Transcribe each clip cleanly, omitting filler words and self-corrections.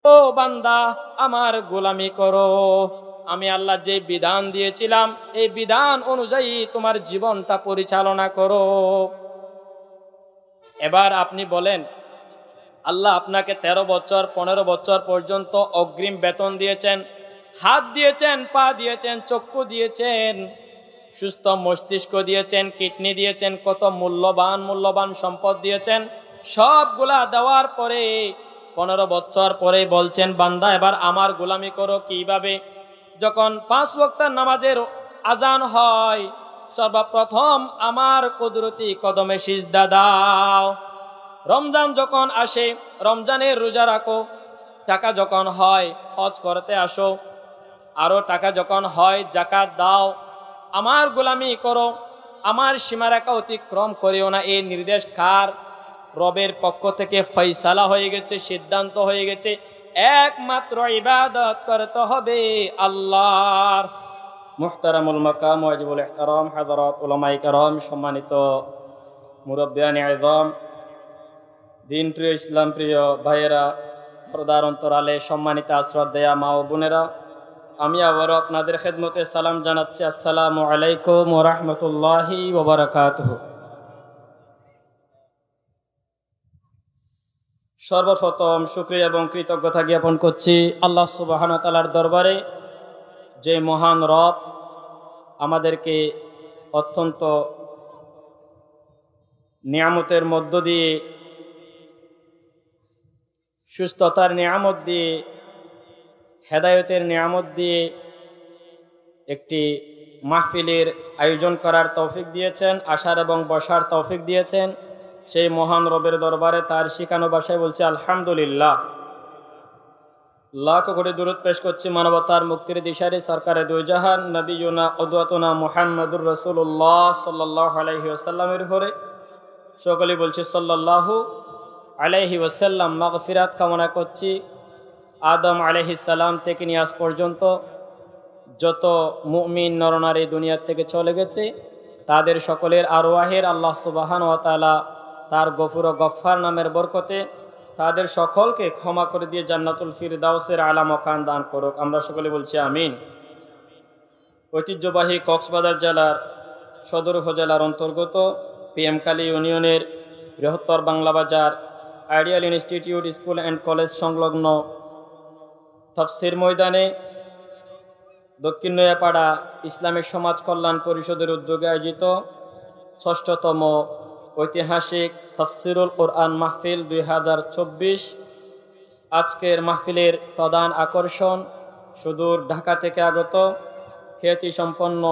ও বান্দা আমার গোলামি করো, আমি আল্লাহ যে বিধান দিয়েছিলাম এই বিধান অনুযায়ী তোমার জীবনটা পরিচালনা করো। এবার আপনি বলেন, আল্লাহ আপনাকে 13 বছর 15 বছর পর্যন্ত অগ্রিম বেতন দিয়েছেন, হাত দিয়েছেন, পা দিয়েছেন, চক্ষু দিয়েছেন, সুস্থ মস্তিষ্ক দিয়েছেন, কিডনি দিয়েছেন, কত মূল্যবান মূল্যবান সম্পদ দিয়েছেন। সবগুলা দেওয়ার পরে 15 বছর পরে বলছেন, বান্দা এবার আমার গোলামি করো। কিভাবে? যখন 5 ওয়াক্তের নামাজের আজান হয়, সর্বপ্রথম আমার কুদরতি কদমে সিজদা দাও। রমজান যখন আসে রমজানের রোজা রাখো, টাকা যখন হয় হজ করতে আসো, আরো টাকা যখন হয় যাকাত দাও। আমার গোলামি করো, আমার সীমারেখা অতিক্রম করিও না। এই নির্দেশ কার? রবের পক্ষ থেকে ফয়সালা হয়ে গেছে, সিদ্ধান্ত হয়ে গেছে, একমাত্র ইবাদত করতে হবে আল্লাহর। মুহতারামুল মাকাম ওয়াজিবুল ইহতারাম হযরত উলামায়ে কেরাম, সম্মানিত মুরব্বিয়ানে আযম, দিন প্রিয় ইসলাম প্রিয় ভাইয়েরা, পর্দার অন্তরালে সম্মানিত শ্রদ্ধেয়া মা ও বোনেরা, আমি আবারও আপনাদের খেদমতে সালাম জানাচ্ছি। আসসালামু আলাইকুম ওয়া রাহমাতুল্লাহি ওয়া বারাকাতুহু। সর্বপ্রথম শুকরিয়া এবং কৃতজ্ঞতা জ্ঞাপন করছি আল্লাহ সুবহানাহু ওয়া তাআলার দরবারে, যে মহান রব আমাদেরকে অত্যন্ত নিয়ামতের মধ্য দিয়ে, সুস্থতার নিয়ামত দিয়ে, হেদায়েতের নিয়ামত দিয়ে একটি মাহফিলের আয়োজন করার তৌফিক দিয়েছেন, আসার এবং বসার তৌফিক দিয়েছেন। সেই মহান রবের দরবারে তার শিখানো ভাষায় বলছি আলহামদুলিল্লাহ। লাখ কোটি দুরূদ পেশ করছি মানবতার মুক্তির দিশারি সরকারে দুই জাহান নবিয়ুনা কুদওয়াতুনা মুহাম্মদুর রাসূলুল্লাহ সাল্লাল্লাহু আলাইহি ওয়াসাল্লামের উপরে। সকলে বলছি সাল্লাল্লাহু আলাইহি ওয়াসাল্লাম। মাগফিরাত কামনা করছি আদম আলাইহিস সালাম থেকে নিয়ে আজ পর্যন্ত যত মুমিন নরনারী দুনিয়া থেকে চলে গেছে, তাদের সকলের আরওয়াহের আল্লাহ সুবহানাহু ওয়া তাআলা তার গফুর ও গফফার নামের বরকতে তাদের সকলকে ক্ষমা করে দিয়ে জান্নাতুল ফিরদাউসের আলা মাকান দান করুক। আমরা সকলে বলছি আমিন। ঐতিহ্যবাহী কক্সবাজার জেলার সদর উপজেলার অন্তর্গত পিএমকালী ইউনিয়নের বৃহত্তর বাংলা বাজার ideal institute school and college সংলগ্ন তাফসীর ময়দানে দক্ষিণ নয়াপাড়া ইসলামিক সমাজ কল্যাণ পরিষদের উদ্যোগে আয়োজিত ৬ষ্ঠতম ঐতিহাসিক তাফসীরুল কোরআন মাহফিল ২০২৪। আজকের মাহফিলের প্রধান আকর্ষণ সুদূর ঢাকা থেকে আগত খ্যাতিসম্পন্ন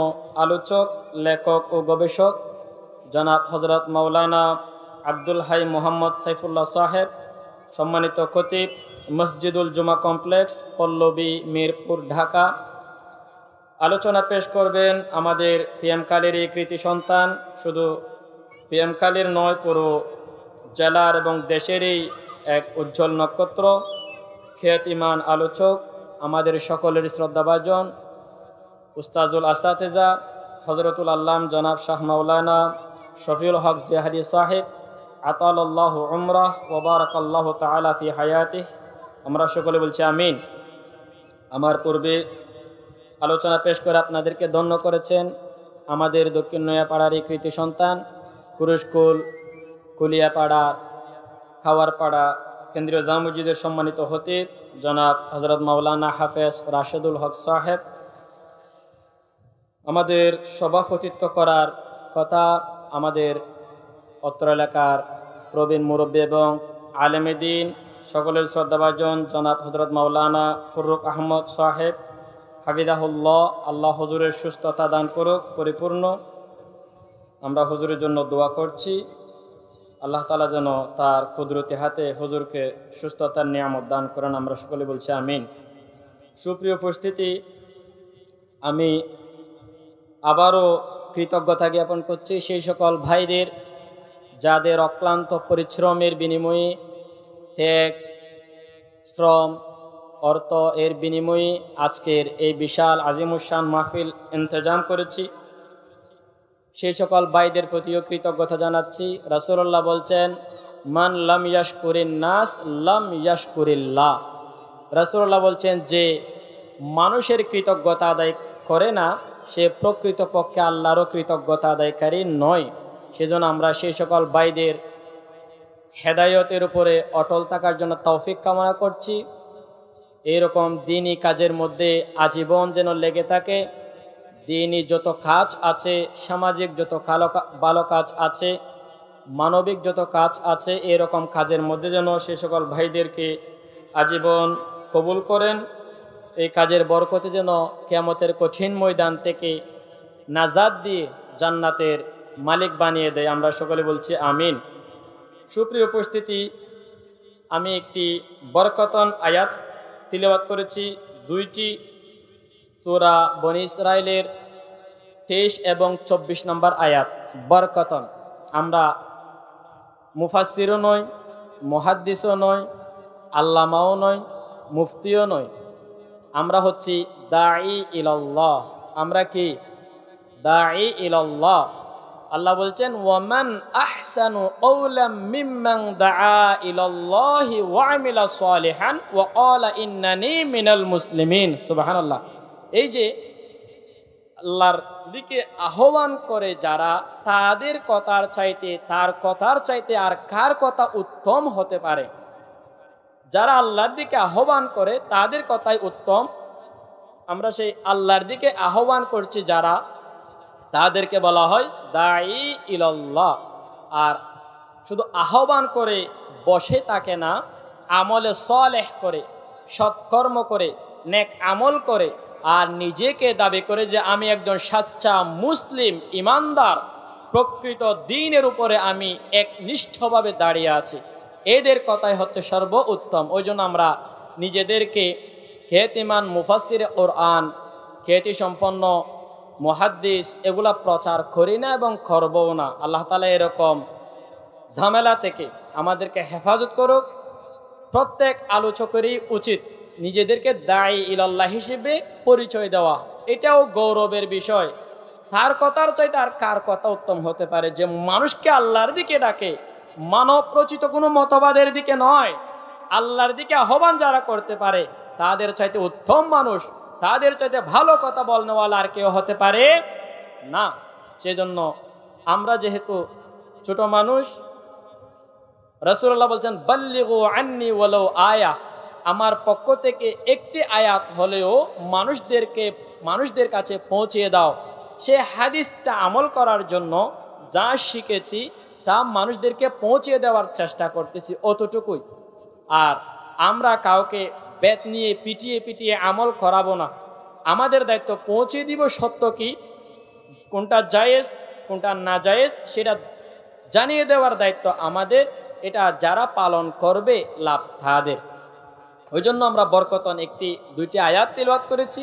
আলোচক, লেখক ও গবেষক জনাব হযরত মাওলানা আব্দুল হাই মোহাম্মদ সাইফুল্লাহ সাহেব, সম্মানিত খতিব মসজিদুল জুমা কমপ্লেক্স, পল্লবী, মিরপুর, ঢাকা। আলোচনা পেশ করবেন আমাদের পিএমকালীর এই কৃতি সন্তান, শুধু পিএমকালীর নয়, পুরো জেলার এবং দেশেরই এক উজ্জ্বল নক্ষত্র, খ্যাতিমান আলোচক, আমাদের সকলের শ্রদ্ধাভাজন উস্তাজুল আসাতেজা হযরতুল আল্লাম জনাব শাহ মাওলানা শফিউল হক জিহাদি সাহেব, আতালাল্লাহু উমরাহ ওয়া বারাকাল্লাহু তাআলা ফি হায়াতিহি। আমরা সকলে বলছি আমিন। আমার পূর্বে আলোচনা পেশ করে আপনাদেরকে ধন্য করেছেন আমাদের দক্ষিণ নয়াপাড়ার এই কৃতি সন্তান, কুরুশকুল, কুলিয়াপাড়া, খাওয়ারপাড়া কেন্দ্রীয় জামে মসজিদের সম্মানিত খতিব জনাব হযরত মাওলানা হাফেজ রাশেদুল হক সাহেব। আমাদের সভাপতিত্ব করার কথা আমাদের অত্র এলাকার প্রবীণ মুরব্বী এবং আলেমে দ্বীন, সকলের শ্রদ্ধাভাজন জনাব হযরত মাওলানা ফুরুক আহমদ সাহেব, হাফিজাহুল্লাহ। আল্লাহ হুজুরের সুস্থতা দান করুক পরিপূর্ণ। আমরা হুজুরের জন্য দোয়া করছি, আল্লাহ তাআলা যেন তার কুদরতি হাতে হুজুরকে সুস্থতার নিয়ামত দান করেন। আমরা সকলে বলছি আমিন। সুপ্রিয় উপস্থিতি, আমি আবারও কৃতজ্ঞতা জ্ঞাপন করছি সেই সকল ভাইদের যাদের অক্লান্ত পরিশ্রমের বিনিময়ে, ত্যাগ, শ্রম, অর্থ এর বিনিময়ে আজকের এই বিশাল আজিমুশান মাহফিল ইন্তজাম করেছি। সেই সকল ভাইদের প্রতিও কৃতজ্ঞতা জানাচ্ছি। রাসূলুল্লাহ বলছেন, মান লাম ইয়াশকুরিন নাস লাম ইয়াশকুরিল্লাহ। রাসূলুল্লাহ বলছেন যে মানুষের কৃতজ্ঞতা আদায় করে না, সে প্রকৃতপক্ষে আল্লাহরও কৃতজ্ঞতা আদায়কারী নয়। সেজন্য আমরা সেই সকল ভাইদের হেদায়েতের উপরে অটল থাকার জন্য তৌফিক কামনা করছি। এরকম দ্বীনি কাজের মধ্যে আজীবন যেন লেগে থাকে। দ্বীনি যত কাজ আছে, সামাজিক যত ভালো কাজ আছে, মানবিক যত কাজ আছে, এরকম কাজের মধ্যে যেন সে সকল ভাইদেরকে আজীবন কবুল করেন। এই কাজের বরকতে যেন কিয়ামতের কঠিন ময়দান থেকে নাজাত দিয়ে জান্নাতের মালিক বানিয়ে দেয়। আমরা সকলে বলছি আমিন। সুপ্রিয় উপস্থিতি, আমি একটি বরকতন আয়াত তিলাওয়াত করেছি, দুইটি সূরা বনী ইসরাইলের 23 এবং 24 নম্বর আয়াত বরকতন। আমরা মুফাসসিরও নয়, মুহাদ্দিসও নয়, আল্লামাও নয়, মুফতিও নয়, আমরা হচ্ছি দাঈ ইলাল্লাহ। আমরা কি? দাঈ ইলাল্লাহ। আল্লাহ বলছেন ওয়ামান আহসানু কওলাম মিম্মান দাআ ইলাল্লাহি ওয়া আমিলা সালিহান ওয়া ক্বালা ইন্নানি মিনাল মুসলিমিন। সুবহানাল্লাহ। এই যে আল্লাহর দিকে আহ্বান করে যারা, তাদের কথার চাইতে, তার কথার চাইতে আর কার কথা উত্তম হতে পারে? যারা আল্লাহর দিকে আহ্বান করে তাদের কথাই উত্তম। আমরা সেই আল্লাহর দিকে আহ্বান করছি যারা, তাদেরকে বলা হয় দাঈ ইলাল্লাহ। আর শুধু আহ্বান করে বসে থাকে না, আমলে সালেহ করে, সৎকর্ম করে, নেক আমল করে, আর নিজেকে দাবি করে যে আমি একজন সাচ্চা মুসলিম ইমানদার, প্রকৃত দ্বীনের উপরে আমি একনিষ্ঠভাবে দাঁড়িয়ে আছি, এদের কথাই হচ্ছে সর্ব উত্তম। ওই জন্য আমরা নিজেদেরকে খ্যাতিমান মুফাসসিরে কোরআন, খ্যাতি সম্পন্ন মুহাদ্দিস এগুলা প্রচার করি না এবং করবও না। আল্লাহ তাআলা এরকম ঝামেলা থেকে আমাদেরকে হেফাজত করুক। প্রত্যেক আলোচকেরই উচিত নিজেদেরকে দাঈ ইলাল্লাহ হিসেবে পরিচয় দেওয়া। এটাও গৌরবের বিষয়। তার কথার চাইতে আর কার কথা উত্তম হতে পারে? যে মানুষকে আল্লাহর দিকে ডাকে, মানব রচিত কোনো মতবাদের দিকে নয়, আল্লাহর দিকে আহ্বান যারা করতে পারে, তাদের চাইতে উত্তম মানুষ, তাদের চাইতে ভালো কথা বলনেওয়ালা আর কেউ হতে পারে না। সেজন্য আমরা যেহেতু ছোট মানুষ, রাসূলুল্লাহ বলছেন বাল্লিগু আন্নি ওয়ালাউ আয়া, আমার পক্ষ থেকে একটি আয়াত হলেও মানুষদের কাছে পৌঁছিয়ে দাও। সে হাদিসটা আমল করার জন্য যা শিখেছি তা মানুষদেরকে পৌঁছিয়ে দেওয়ার চেষ্টা করতেছি, অতটুকুই। আর আমরা কাউকে বেত নিয়ে পিটিয়ে পিটিয়ে আমল করাবো না। আমাদের দায়িত্ব পৌঁছে দিব সত্য কি, কোনটা জায়েজ কোনটা না জায়েজ সেটা জানিয়ে দেওয়ার দায়িত্ব আমাদের। এটা যারা পালন করবে লাভ তাদের। ওই জন্য আমরা বরকতন দুইটি আয়াত তিলাওয়াত করেছি।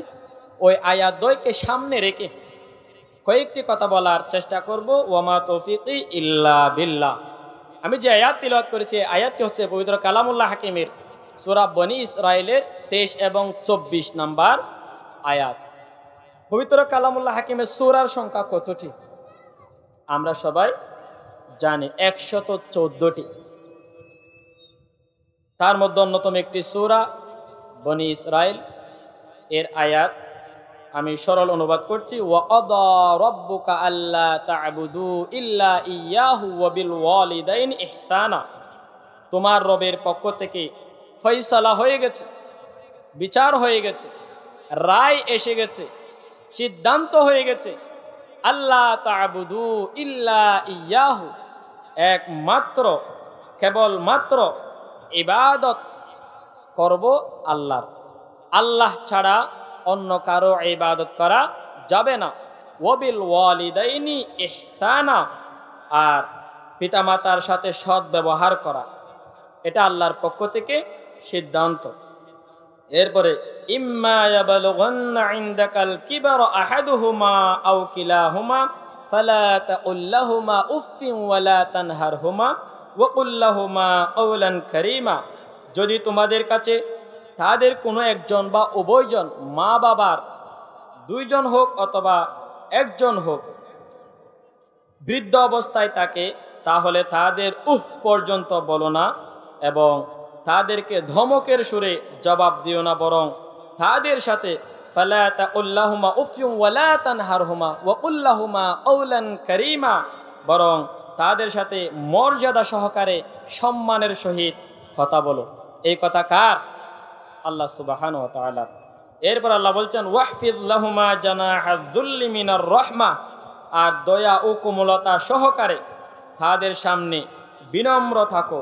ওই আয়াত দ্বয়কে সামনে রেখে কয়েকটি কথা বলার চেষ্টা করব। ওয়ামা তৌফিকি ইল্লা বিল্লাহ। আমি যে আয়াত তিলাওয়াত করেছি, আয়াতটি হচ্ছে পবিত্র কালামুল্লাহ হাকিমের সূরা বনী ইসরাইলের 23 এবং 24 নাম্বার আয়াত। পবিত্র কালামুল্লাহ হাকিমের সূরার সংখ্যা কতটি? আমরা সবাই জানি 114টি। তার মধ্যে অন্যতম একটি সূরা বনী ইসরাইল। এর আয়াত আমি সরল অনুবাদ করছি। ওয়া আদা রাব্বুকা আল্লা তা'বুদু ইল্লা ইয়াহু ওয়া বিল ওয়ালিদাইনি ইহসানা। তোমার রবের পক্ষ থেকে ফয়সালা হয়ে গেছে, বিচার হয়ে গেছে, রায় এসে গেছে, সিদ্ধান্ত হয়ে গেছে। আল্লাহ তা'বুদু ইল্লা ইয়াহু, একমাত্র কেবলমাত্র ইবাদত করব আল্লাহর। আল্লাহ ছাড়া অন্য কারো ইবাদত করা যাবে না। ওয়াবিল ওয়ালিদাইনি ইহসানা, আর পিতামাতার সাথে সৎ ব্যবহার করা, এটা আল্লাহর পক্ষ থেকে সিদ্ধান্ত। এরপরে ইম্মা ইয়াবলুগান্না ইনদাকাল কিবারা আহাদুহুমা আও কিলাহুমা ফালা তাকুল লাহুমা উফফিন ওয়ালা তানহারহুমা ওয়া কুল লাহুমা কাওলান কারীমা। যদি তোমাদের কাছে তাদের কোনো একজন বা উভয়জন, মা বাবার দুইজন হোক অথবা একজন হোক, বৃদ্ধ অবস্থায় থাকে, তাহলে তাদের পর্যন্ত বলো না এবং তাদেরকে ধমকের সুরে জবাব দিও না, বরং তাদের সাথে ফালা তাকুল্লাহুমা উফিউম ওয়ালা তানহারহুমা ওয়াকুল্লাহুমা কওলান কারীমা, বরং তাদের সাথে মর্যাদা সহকারে সম্মানের সহিত কথা বলো। এই কথা কার? আল্লাহ সুবহানাহু ওয়া তাআলা। এরপর আল্লাহ বলছেন ওয়াহফিজ লাহুমা জানাহায যুল্লি মিনার রাহমা, আর দয়া ও কোমলতা সহকারে তাদের সামনে বিনম্র থাকো।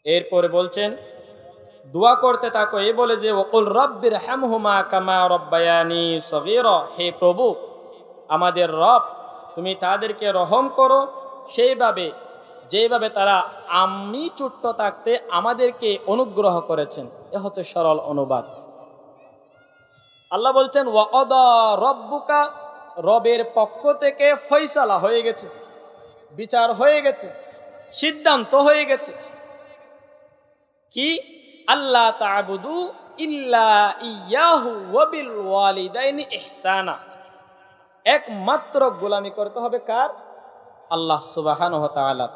এরপরে বলছেন দোয়া করতে থাকো এই বলে যে ওকুল রব্বির হামহুমা কামা রব্বায়ানি সগীরা, হে প্রভু আমাদের রব, তুমি তাদেরকে রহম করো সেইভাবে যেভাবে তারা আমি ছোট্ট থাকতে আমাদেরকে অনুগ্রহ করেছেন। এ হচ্ছে সরল অনুবাদ। আল্লাহ বলছেন ওয়াকদা রব্বুকা, রবের পক্ষ থেকে ফয়সালা হয়ে গেছে, বিচার হয়ে গেছে, সিদ্ধান্ত হয়ে গেছে কি আল্লাহ তা'বুদু ইল্লা ইয়াহু ওয়া বিল ওয়ালিদাইনি ইহসানা, একমাত্র গোলামি করতে হবে কার? আল্লাহ সুবহানাহু ওয়া তাআলা।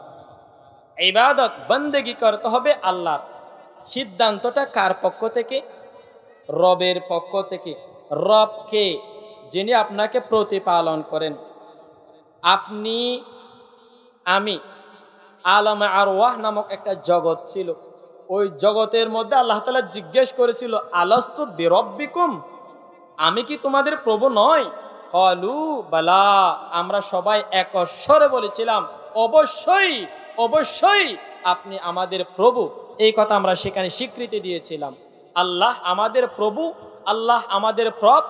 ইবাদত বন্দেগী করতে হবে আল্লাহর। সিদ্ধান্তটা কার পক্ষ থেকে? রবের পক্ষ থেকে। রবকে, যিনি আপনাকে প্রতিপালন করেন। আপনি আমি আলামে আরওয়াহ নামক একটা জগৎ ছিল, ওই জগতের মধ্যে আল্লাহ তাআলা জিজ্ঞেস করেছিল আলাস্তু বিরব্বিকুম, আমি কি তোমাদের প্রভু নয়? ক্বালু বালা, আমরা সবাই একস্বরে বলেছিলাম অবশ্যই অবশ্যই আপনি আমাদের প্রভু। এই কথা আমরা সেখানে স্বীকৃতি দিয়েছিলাম। আল্লাহ আমাদের প্রভু, আল্লাহ আমাদের প্রভ,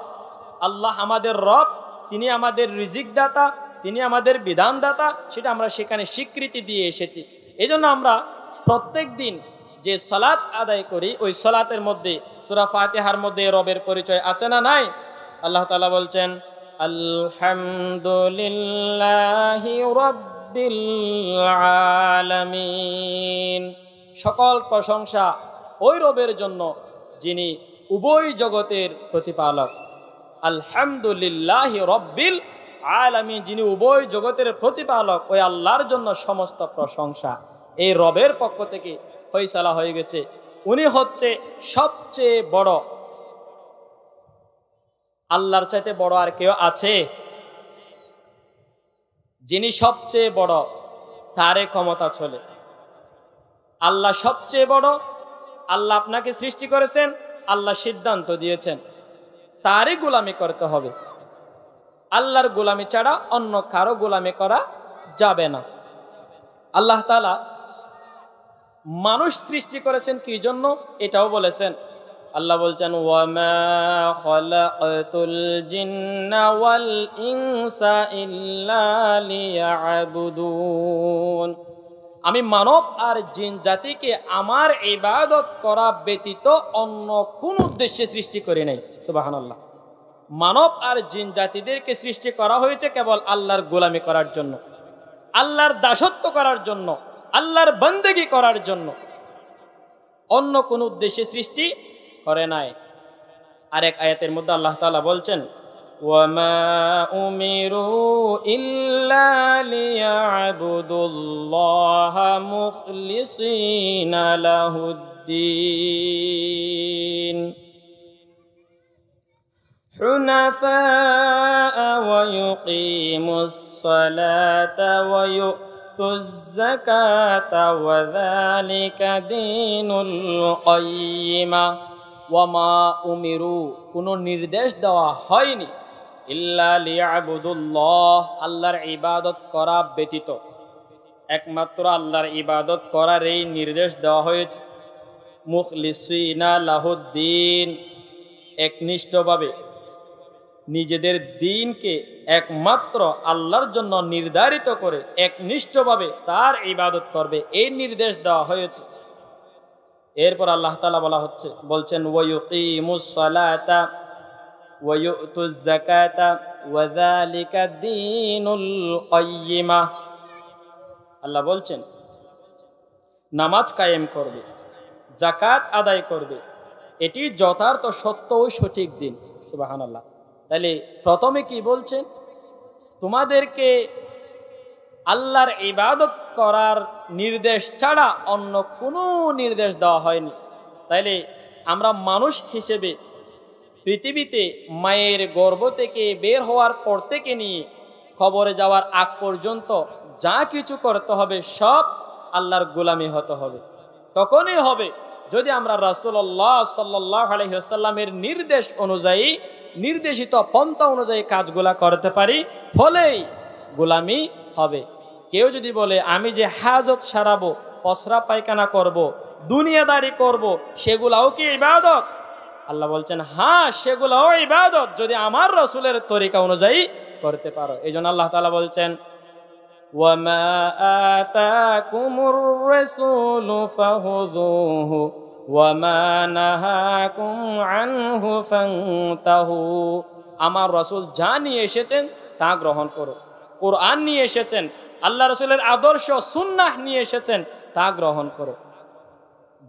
আল্লাহ আমাদের রব, তিনি আমাদের রিজিক দাতা, তিনি আমাদের বিধান দাতা, সেটা আমরা সেখানে স্বীকৃতি দিয়ে এসেছি। এই জন্য আমরা প্রত্যেক দিন যে সালাত আদায় করি, ওই সালাতের মধ্যে সূরা ফাতিহার মধ্যে রবের পরিচয় আছে না নাই? আল্লাহ তাআলা বলছেন আলহামদুলিল্লাহি রাব্বিল আলামিন, সকল প্রশংসা ওই রবের জন্য যিনি উভয় জগতের প্রতিপালক। আলহামদুলিল্লাহি রাব্বিল আলামিন, যিনি উভয় জগতের প্রতিপালক, ওই আল্লাহর জন্য সমস্ত প্রশংসা। এই রবের পক্ষ থেকে ফয়সালা হয়ে গেছে, উনি হচ্ছে সবচেয়ে বড়। আল্লাহর চাইতে বড় আর কেউ আছে? যিনি সবচেয়ে বড় তারই ক্ষমতা চলে। আল্লাহ সবচেয়ে বড়, আল্লাহ আপনাকে সৃষ্টি করেছেন, আল্লাহ সিদ্ধান্ত দিয়েছেন, তারই গোলামি করতে হবে। আল্লাহর গোলামি ছাড়া অন্য কারো গোলামি করা যাবে না। আল্লাহ তাআলা মানুষ সৃষ্টি করেছেন কি জন্য, এটাও বলেছেন। আল্লাহ বলছেন ওয়ামা খালাকাতুল জিন্না ওয়াল ইনসা ইল্লা লিয়াবুদুন, আমি মানব আর জিন জাতিকে আমার ইবাদত করা ব্যতীত অন্য কোন উদ্দেশ্যে সৃষ্টি করি নাই। সুবহানাল্লাহ। মানব আর জিন জাতিদেরকে সৃষ্টি করা হয়েছে কেবল আল্লাহর গোলামি করার জন্য, আল্লাহর দাসত্ব করার জন্য, আল্লাহর বন্দেগী করার জন্য, অন্য কোন উদ্দেশ্যে সৃষ্টি করে নাই। আরেক আয়াতের মধ্যে আল্লাহ তাআলা বলছেন ওয়ামা উমিরু ইল্লা লিয়াবুদুল্লাহা মুখলিসিনা লাহুদ্দিন হুনাফা ওয়া ইউকিমুস সালাতা ওয়া ইউতুজ যাকাতা ওয়া যালিকা দীনুল কাইয়্যিমা। ওয়ামা উমিরু, কোনো নির্দেশ দেওয়া হয়নি, ইল্লা লিয়াবুদুল্লাহ, আল্লাহর ইবাদত করা ব্যতীত। একমাত্র আল্লাহর ইবাদত করার এই নির্দেশ দেওয়া হয়েছে। মুখলিসিনা লাহুদ্দিন, একনিষ্ঠভাবে নিজেদের দ্বীনকে একমাত্র আল্লাহর জন্য নির্ধারিত করে একনিষ্ঠভাবে তার ইবাদত করবে, এই নির্দেশ দেওয়া হয়েছে। এরপর আল্লাহ তাআলা বলছেন ওয়ায়ুকিমুস সালাতা ওয়া ইউতুজ যাকাতা ওয়া যালিকা দীনুল কাইয়্যিমা। আল্লাহ বলছেন নামাজ কায়েম করবে, যাকাত আদায় করবে, এটি যথার্থ সত্য ও সঠিক দিন। সুবহানাল্লাহ। তাহলে প্রথমে কি বলছেন? তোমাদেরকে আল্লাহর ইবাদত করার নির্দেশ ছাড়া অন্য কোনো নির্দেশ দেওয়া হয়নি। তাইলে আমরা মানুষ হিসেবে পৃথিবীতে মায়ের গর্ভ থেকে বের হওয়ার পর থেকে নিয়ে কবরে যাওয়ার আগ পর্যন্ত যা কিছু করতে হবে সব আল্লাহর গোলামি হতে হবে। তখনই হবে যদি আমরা রাসূলুল্লাহ সাল্লাল্লাহু আলাইহি ওয়াসাল্লামের নির্দেশ অনুযায়ী, নির্দেশিত পন্থা অনুযায়ী কাজগুলা করতে পারি, ফলেই গোলামি হবে। কেউ যদি বলে আমি যে হাজত সারাবো, পসরা পায়খানা করব, দুনিয়াদারি করব, সেগুলাও কি ইবাদত? আল্লাহ বলছেন হ্যাঁ, সেগুলাও ইবাদত যদি আমার রাসূলের তরিকা অনুযায়ী করতে পারো। এই জন্য আল্লাহ তাআলা বলছেন ওয়ামা আতাকুমুর রাসূলু ফাহুযুহু ওয়ামা নাহাকুম আনহু ফান্তাহু। আমার রাসূল যা নিয়ে এসেছেন তা গ্রহণ করো। কোরআন নিয়ে এসেছেন, আল্লাহ রাসূলের আদর্শ সুন্নাহ নিয়ে এসেছেন, তা গ্রহণ করো।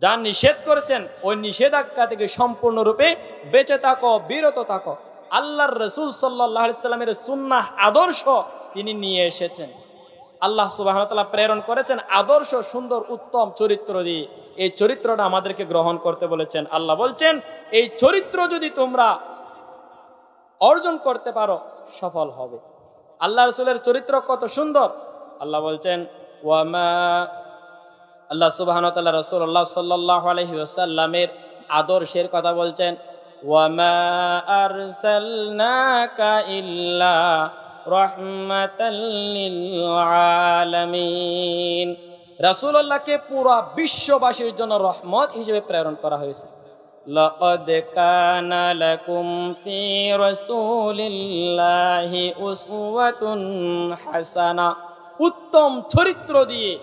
যা নিষেধ করেছেন ওই নিষেধাজ্ঞা থেকে সম্পূর্ণরূপে বেঁচে থাকো, বিরত থাকো। আল্লাহর রাসূল সাল্লাল্লাহু আলাইহি সাল্লামের সুন্নাহ আদর্শ তিনি নিয়ে এসেছেন। আল্লাহ সুবহানাহু ওয়া তাআলা প্রেরণ করেছেন আদর্শ, সুন্দর, উত্তম চরিত্র দিয়ে। এই চরিত্রটা আমাদেরকে গ্রহণ করতে বলেছেন। আল্লাহ বলছেন এই চরিত্র যদি তোমরা অর্জন করতে পারো সফল হবে। আল্লাহ রাসূলের চরিত্র কত সুন্দর! আল্লাহ বলছেন আল্লাহ সুবহানাহু ওয়া তাআলা রাসূলুল্লাহ সাল্লাল্লাহু আলাইহি ওয়াসাল্লামের আদর্শের কথা বলছেন ওয়ামা আরসালনাকা ইল্লা রাহমাতাল লিল আলামিন। রাসূলুল্লাহকে পুরো বিশ্ববাসীর জন্য রহমত হিসেবে প্রেরণ করা হয়েছে। লাকাদ কানা লাকুম ফি রাসূলিল্লাহি উসওয়াতুন হাসানা। উত্তম চরিত্র দিয়ে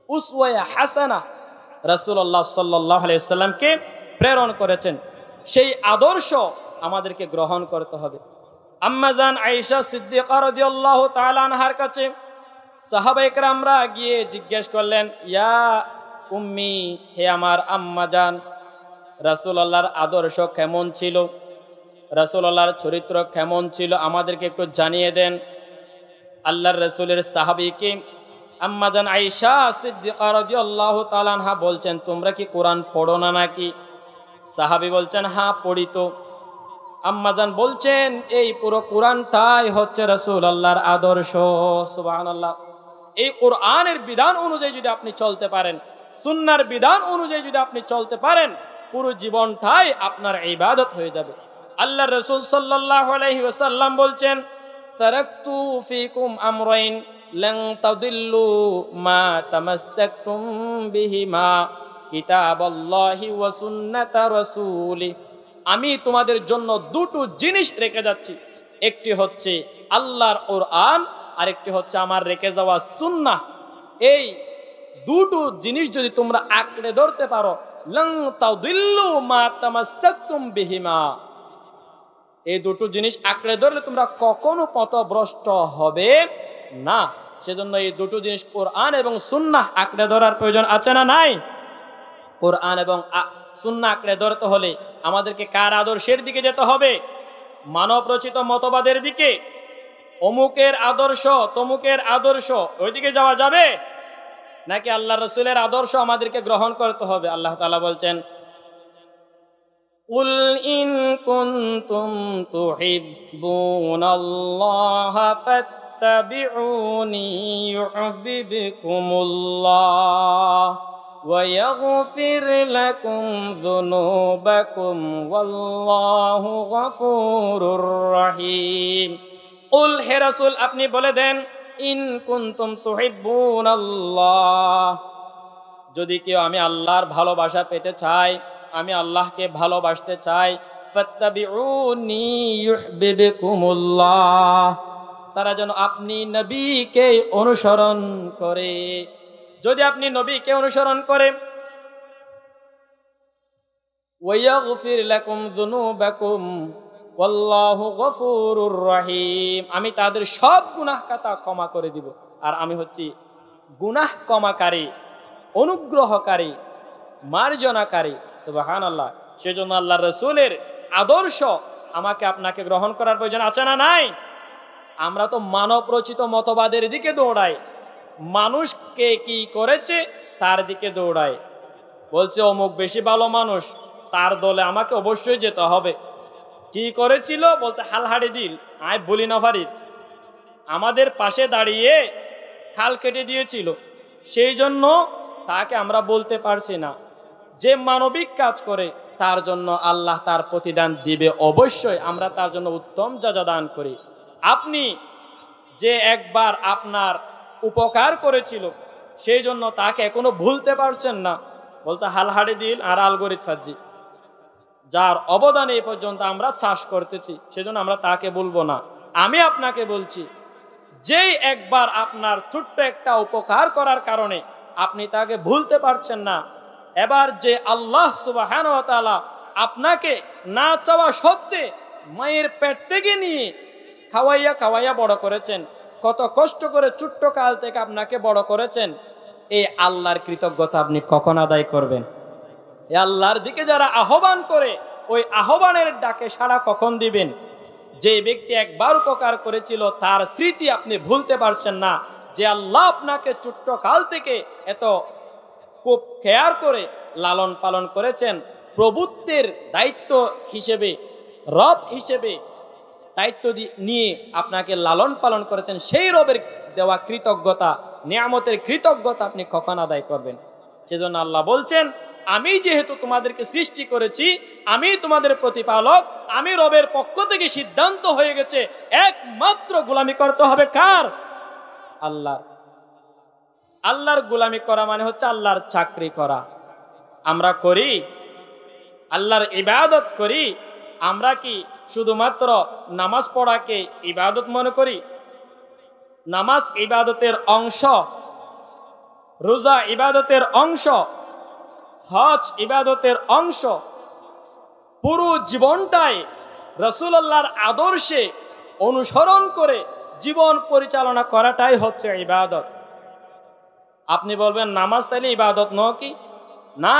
উসওয়া হাসানা রাসূলুল্লাহ সাল্লাল্লাহু আলাইহি ওয়াসাল্লামকে প্রেরণ করেছেন। সেই আদর্শ আমাদেরকে গ্রহণ করতে হবে। আম্মা জান আয়েশা সিদ্দিকা রাদিয়াল্লাহু তাআলা আনহার কাছে সাহাবায়ে কেরামরা গিয়ে জিজ্ঞেস করলেন, ইয়া উম্মি, হে আমার আম্মা জান, রাসূলুল্লাহর আদর্শ কেমন ছিল, রাসূলুল্লাহর চরিত্র কেমন ছিল, আমাদেরকে একটু জানিয়ে দেন। আল্লাহর রাসূলের সাহাবীকে আম্মা জান আয়েশা সিদ্দিকা রাদিয়াল্লাহু তাআলা আনহা বলছেন, তোমরা কি কোরআন পড়ো না নাকি? সাহাবী বলছেন, হ্যাঁ পড়ি তো। আম্মা জান বলছেন, এই পুরো কোরআনটাই হচ্ছে রাসূলুল্লাহর আদর্শ। সুবহানাল্লাহ। এই কোরআনের বিধান অনুযায়ী যদি আপনি চলতে পারেন, সুন্নাহর বিধান অনুযায়ী যদি আপনি চলতে পারেন, পুরো জীবনটাই আপনার ইবাদত হয়ে যাবে। আল্লাহর রাসূল সাল্লাল্লাহু আলাইহি ওয়াসাল্লাম বলছেন, তারাকতু ফীকুম আমরাইন লান তাদিল্লু মা তামাসসাকতুম বিহিমা কিতাবাল্লাহি ওয়া সুন্নাতা রাসূলি। আমি তোমাদের জন্য দুটো জিনিস রেখে যাচ্ছি, একটি হচ্ছে আল্লাহর কোরআন, আর একটি হচ্ছে আমার রেখে যাওয়া সুন্নাহ। এই দুটো জিনিস যদি তোমরা আঁকড়ে ধরতে পারো, লান তাদিল্লু মা তামাসসাকতুম বিহিমা, এই দুটো জিনিস আঁকড়ে ধরলে তোমরা কখনো পথভ্রষ্ট হবে না। সেজন্য এই দুটো জিনিস কোরআন এবং সুন্নাহ আঁকড়ে ধরার প্রয়োজন আছে না নাই? কোরআন এবং সুন্নাহ আঁকড়ে ধরতে হলে আমাদেরকে কার আদর্শের দিকে যেতে হবে? মানব রচিত মতবাদের দিকে? অমুকের আদর্শ তমুকের আদর্শ, ওইদিকে যাওয়া যাবে নাকি আল্লাহ রাসূলের আদর্শ আমাদেরকে গ্রহণ করতে হবে? আল্লাহ তাআলা বলছেন, কুল ইন কুনতুম তুহিব্বুনাল্লাহা ফাত্তাবিউনি ইউহিব্বুকুমুল্লাহ ওয়া ইয়াগফির লাকুম যুনুবাকুম ওয়াল্লাহু গফুরুর রহিম। কুল, হে রাসূল আপনি বলে দেন, ইন কুনতুম তুহিব্বুনাল্লাহ, যদি কেউ আমি আল্লাহর ভালোবাসা পেতে চাই, আমি আল্লাহকে ভালোবাসতে চাই, ফাত্তাবিউনি ইউহিব্বুকুমুল্লাহ, তারা যেন আপনি নবীকে অনুসরণ করে। যদি আপনি নবীকে অনুসরণ করে, ওয়া ইয়াগফির লাকুম যুনুবাকুম ওয়াল্লাহু গফুরুর রহিম, আমি তাদের সব গুনাহ খাতা ক্ষমা করে দিব। আর আমি হচ্ছি গুনাহ ক্ষমাকারী, অনুগ্রহকারী, মার্জনাকারী। সুবহানাল্লাহ। সেজন্য আল্লাহর রাসূলের আদর্শ আমাকে আপনাকে গ্রহণ করার প্রয়োজন আছে না নাই? আমরা তো মানব রচিত মতবাদের দিকে দৌড়াই, মানুষকে কি করেছে তার দিকে দৌড়াই। বলছে অমুক বেশি ভালো মানুষ, তার দলে আমাকে অবশ্যই যেতে হবে। কি করেছিল? বলছে হালহাড়ি দিল আয় বলি না পারি, আমাদের পাশে দাঁড়িয়ে খাল কেটে দিয়েছিল, সেই জন্য তাকে আমরা বলতে পারছি না। যে মানবিক কাজ করে তার জন্য আল্লাহ তার প্রতিদান দিবে অবশ্যই, আমরা তার জন্য উত্তম যাজা দান করি। আপনি যে একবার আপনার উপকার করেছিল সেই জন্য তাকে এখনো ভুলতে পারছেন না, বলছে হালহাড়ি দিল আর আলগরিত ফাজি, যার অবদানে এই পর্যন্ত আমরা চাষ করতেছি সেজন্য আমরা তাকে বলবো না। আমি আপনাকে বলছি, যেই একবার আপনার ছোট্ট একটা উপকার করার কারণে আপনি তাকে ভুলতে পারছেন না, এবার যে আল্লাহ সুবহানাহু ওয়া তাআলা আপনাকে না চাওয়া সত্ত্বে মায়ের পেট থেকে নিয়ে খাওয়াইয়া খাওয়াইয়া বড় করেছেন, কত কষ্ট করে ছোট্ট কাল থেকে আপনাকে বড় করেছেন, এই আল্লাহর কৃতজ্ঞতা আপনি কখন আদায় করবেন? এই আল্লাহর দিকে যারা আহ্বান করে ওই আহ্বানের ডাকে সাড়া কখন দিবেন? যে ব্যক্তি একবার উপকার করেছিল তার স্মৃতি আপনি ভুলতে পারছেন না, যে আল্লাহ আপনাকে ছোট্ট কাল থেকে এত খুব কেয়ার করে লালন পালন করেছেন, প্রভুত্বের দায়িত্ব হিসেবে, রব হিসেবে দায়িত্ব নিয়ে আপনাকে লালন পালন করেছেন, সেই রবের দেওয়া কৃতজ্ঞতা, নিয়ামতের কৃতজ্ঞতা আপনি কখন আদায় করবেন? সেজন্য আল্লাহ বলছেন, আমি যেহেতু তোমাদেরকে সৃষ্টি করেছি, আমি তোমাদের প্রতিপালক, আমি রবের পক্ষ থেকে সিদ্ধান্ত হয়ে গেছে একমাত্র গোলামি করতে হবে কার? আল্লাহ। আল্লাহর গোলামি করা মানে হচ্ছে আল্লাহর চাকরি করা। আমরা করি, আল্লাহর ইবাদত করি। আমরা কি শুধুমাত্র নামাজ পড়াকে ইবাদত মনে করি? নামাজ ইবাদতের অংশ, রোজা ইবাদতের অংশ, হজ ইবাদতের অংশ। পুরো জীবনটাই রাসূলুল্লাহর আদর্শে অনুসরণ করে জীবন পরিচালনা করাটাই হচ্ছে ইবাদত। আপনি বলবেন নামাজ তাহলে ইবাদত নয় কি? না,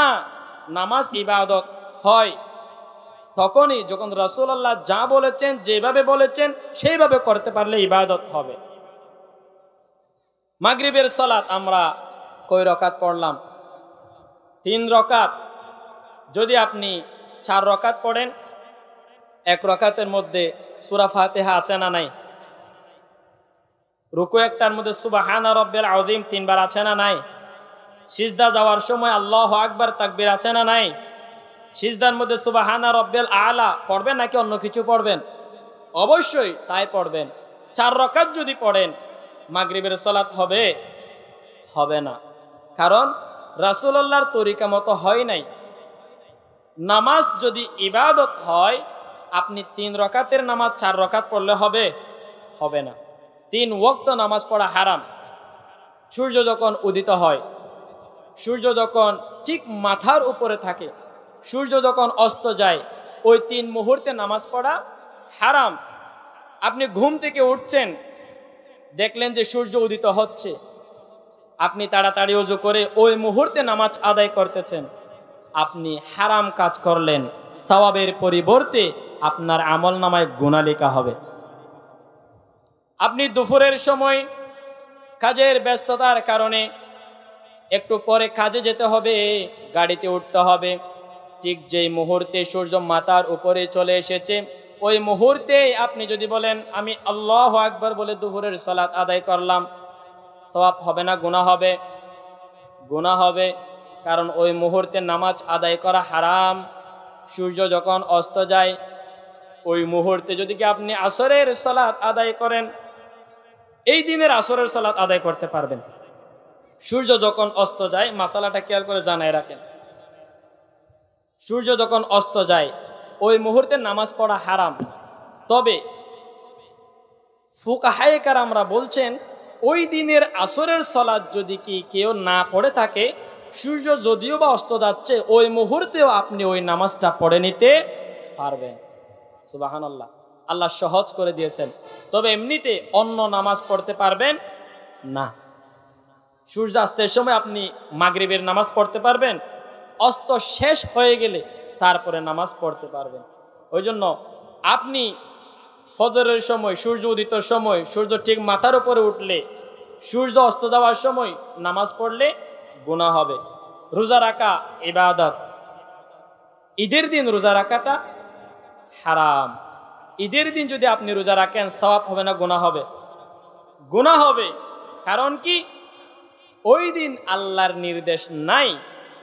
নামাজ ইবাদত হয় তখনই যখন রাসূলুল্লাহ যা বলেছেন, যেভাবে বলেছেন সেইভাবে করতে পারলে ইবাদত হবে। মাগরিবের সালাত আমরা কয় রাকাত পড়লাম? 3 রাকাত। যদি আপনি 4 রাকাত পড়েন, 1 রাকাতের মধ্যে সূরা ফাতিহা আছে না নাই? রুকু একটার মধ্যে সুবহানা রাব্বিল আযীম 3 বার আছে না নাই? সিজদা যাওয়ার সময় আল্লাহু আকবার তাকবীর আছে না নাই? সিজদার মধ্যে সুবহানা রাব্বিল আলা পড়বেন নাকি অন্য কিছু পড়বেন? অবশ্যই তাই পড়বেন। 4 রাকাত যদি পড়েন মাগরিবের সালাত হবে? হবে না, কারণ রাসূলুল্লাহর তরিকা মতো হয় নাই। নামাজ যদি ইবাদত হয়, আপনি 3 রাকাতের নামাজ 4 রাকাত পড়লে হবে? হবে না। 3 ওয়াক্ত নামাজ পড়া হারাম। সূর্য যখন উদিত হয়, সূর্য যখন ঠিক মাথার উপরে থাকে, সূর্য যখন অস্ত যায়, ওই 3 মুহূর্তে নামাজ পড়া হারাম। আপনি ঘুম থেকে উঠছেন, দেখলেন যে সূর্য উদিত হচ্ছে, আপনি তাড়াতাড়ি ওযু করে ওই মুহূর্তে নামাজ আদায় করতেছেন, আপনি হারাম কাজ করলেন। সওয়াবের পরিবর্তে আপনার আমলনামায় গুনাহ লেখা হবে। আপনি দুপুরের সময় কাজের ব্যস্ততার কারণে একটু পরে কাজে যেতে হবে, গাড়িতে উঠতে হবে, ঠিক যেই মুহূর্তে সূর্য মাথার উপরে চলে এসেছে, ওই মুহূর্তে আপনি যদি বলেন আমি আল্লাহু আকবার বলে দুপুরের সালাত আদায় করলাম, সওয়াব হবে না গুনাহ হবে? গুনাহ হবে, কারণ ওই মুহূর্তে নামাজ আদায় করা হারাম। সূর্য যখন অস্ত যায় ওই মুহূর্তে যদি কি আপনি আসরের সালাত আদায় করেন, এই দিনের আসরের সালাত আদায় করতে পারবেন। সূর্য যখন অস্ত যায়, মাসালাটা খেয়াল করে জানায় রাখেন, সূর্য যখন অস্ত যায় ওই মুহূর্তে নামাজ পড়া হারাম। তবে ফুকাহায়ে কেরামরা বলছেন, ওই দিনের আসরের সালাত যদি কি কেউ না পড়ে থাকে, সূর্য যদিও বা অস্ত যাচ্ছে, ওই মুহূর্তেও আপনি ওই নামাজটা পড়ে নিতে পারবেন। সুবহানাল্লাহ, আল্লাহ সহজ করে দিয়েছেন। তবে এমনিতে অন্য নামাজ পড়তে পারবেন না। সূর্যাস্তের সময় আপনি মাগরিবের নামাজ পড়তে পারবেন, অস্ত শেষ হয়ে গেলে তারপরে নামাজ পড়তে পারবেন। ওই জন্য আপনি ফজরের সময়, সূর্য উদিতর সময়, সূর্য ঠিক মাথার উপরে উঠলে, সূর্য অস্ত যাওয়ার সময় নামাজ পড়লে গুনাহ হবে। রোজা রাখা ইবাদত। ঈদের দিন রোজা রাখাটা হারাম। ঈদের দিন যদি আপনি রোজা রাখেন সওয়াব হবে না গুনাহ হবে? গুনাহ হবে। কারণ কি? ওই দিন আল্লাহর নির্দেশ নাই,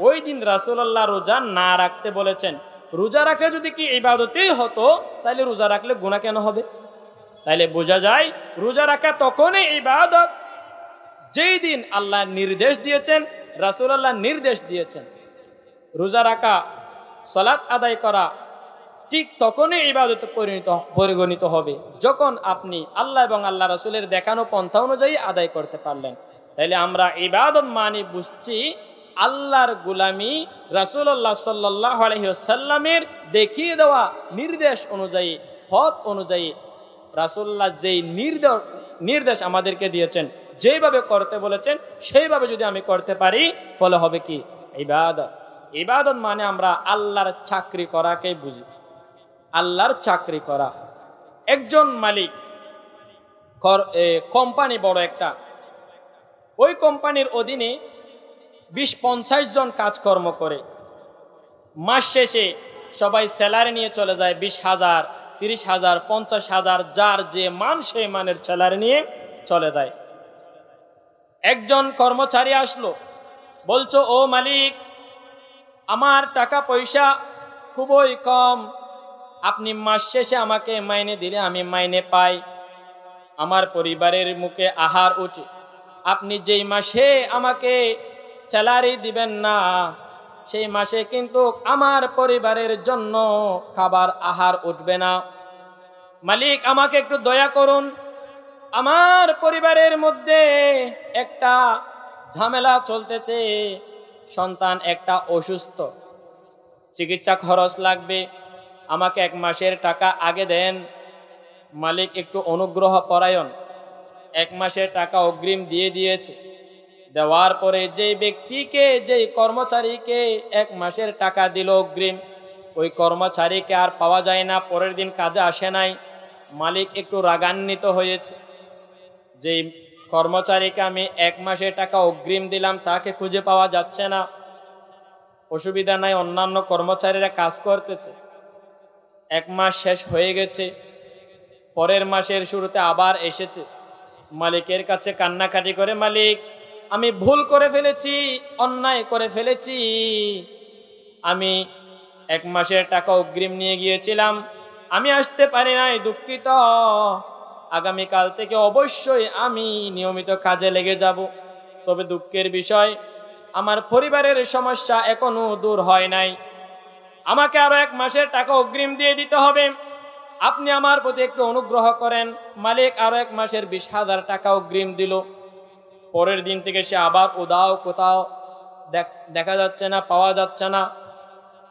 ওই দিন রাসূলুল্লাহ রোজা না রাখতে বলেছেন। রোজা রাখা যদি কি ইবাদতেই হতো তাহলে রোজা রাখলে গুনাহ কেন হবে? তাইলে বোঝা যায় রোজা রাখা তখনই ইবাদত যেই দিন আল্লাহ নির্দেশ দিয়েছেন, রাসূলুল্লাহ নির্দেশ দিয়েছেন। রোজা রাখা, সালাত আদায় করা ঠিক তখনই ইবাদতে পরিগণিত হবে যখন আপনি আল্লাহ এবং আল্লাহ রাসূলের দেখানো পন্থা অনুযায়ী আদায় করতে পারলেন। তাইলে আমরা ইবাদত মানে বুঝছি আল্লাহর গোলামি, রাসূলুল্লাহ সাল্লাল্লাহু আলাইহি ওয়াসাল্লামের দেখিয়ে দেওয়া নির্দেশ অনুযায়ী, পথ অনুযায়ী রাসূলুল্লাহ যেই নির্দেশ আমাদেরকে দিয়েছেন, যেভাবে করতে বলেছেন সেইভাবে যদি আমি করতে পারি ফলে হবে কি? ইবাদত। ইবাদত মানে আমরা আল্লাহর চাকরি করাকেই বুঝি। আল্লাহর চাকরি করা। একজন মালিক কোম্পানি বড় একটা, ওই কোম্পানির অধীনে 20-50 জন কাজকর্ম করে। মাস শেষে সবাই স্যালারি নিয়ে চলে যায় 20,000, 30,000, 50,000, যার যে মান সেই মানের স্যালারি নিয়ে চলে যায়। একজন কর্মচারী আসলো, বলছো ও মালিক, আমার টাকা পয়সা খুবই কম, আপনি মাস শেষে আমাকে মাইনে দিলে আমি মাইনে পাই, আমার পরিবারের মুখে আহার উঠে। আপনি যেই মাসে আমাকে স্যালারি দিবেন না সেই মাসে কিন্তু আমার পরিবারের জন্য খাবার আহার উঠবে না। মালিক আমাকে একটু দয়া করুন, আমার পরিবারের মধ্যে একটা ঝামেলা চলতেছে, সন্তান একটা অসুস্থ, চিকিৎসা খরচ লাগবে, আমাকে 1 মাসের টাকা আগে দেন। মালিক একটু অনুগ্রহ পরায়ণ, 1 মাসের টাকা অগ্রিম দিয়ে দিয়েছে। দেওয়ার পরে যেই ব্যক্তিকে, যেই কর্মচারীকে 1 মাসের টাকা দিল অগ্রিম, ওই কর্মচারীকে আর পাওয়া যায় না, পরের দিন কাজে আসে নাই। মালিক একটু রাগান্বিত হয়েছে, যেই কর্মচারীকে আমি 1 মাসের টাকা অগ্রিম দিলাম তাকে খুঁজে পাওয়া যাচ্ছে না। অসুবিধা নাই, অন্যান্য কর্মচারীরা কাজ করতেছে। 1 মাস শেষ হয়ে গেছে, পরের মাসের শুরুতে আবার এসেছে। মালিকের কাছে কান্নাকাটি করে, মালিক আমি ভুল করে ফেলেছি, অন্যায় করে ফেলেছি, আমি 1 মাসের টাকা অগ্রিম নিয়ে গিয়েছিলাম, আমি আসতে পারি নাই, দুঃখিত। আগামীকাল থেকে অবশ্যই আমি নিয়মিত কাজে লেগে যাব। তবে দুঃখের বিষয়, আমার পরিবারের সমস্যা এখনো দূর হয় নাই, আমাকে আরো 1 মাসের টাকা অগ্রিম দিয়ে দিতে হবে, আপনি আমার প্রতি একটু অনুগ্রহ করেন। মালিক আরো 1 মাসের 20,000 টাকা অগ্রিম দিল। পরের দিন থেকে সে আবার উদাও, কোথাও দেখা যাচ্ছে না, পাওয়া যাচ্ছে না।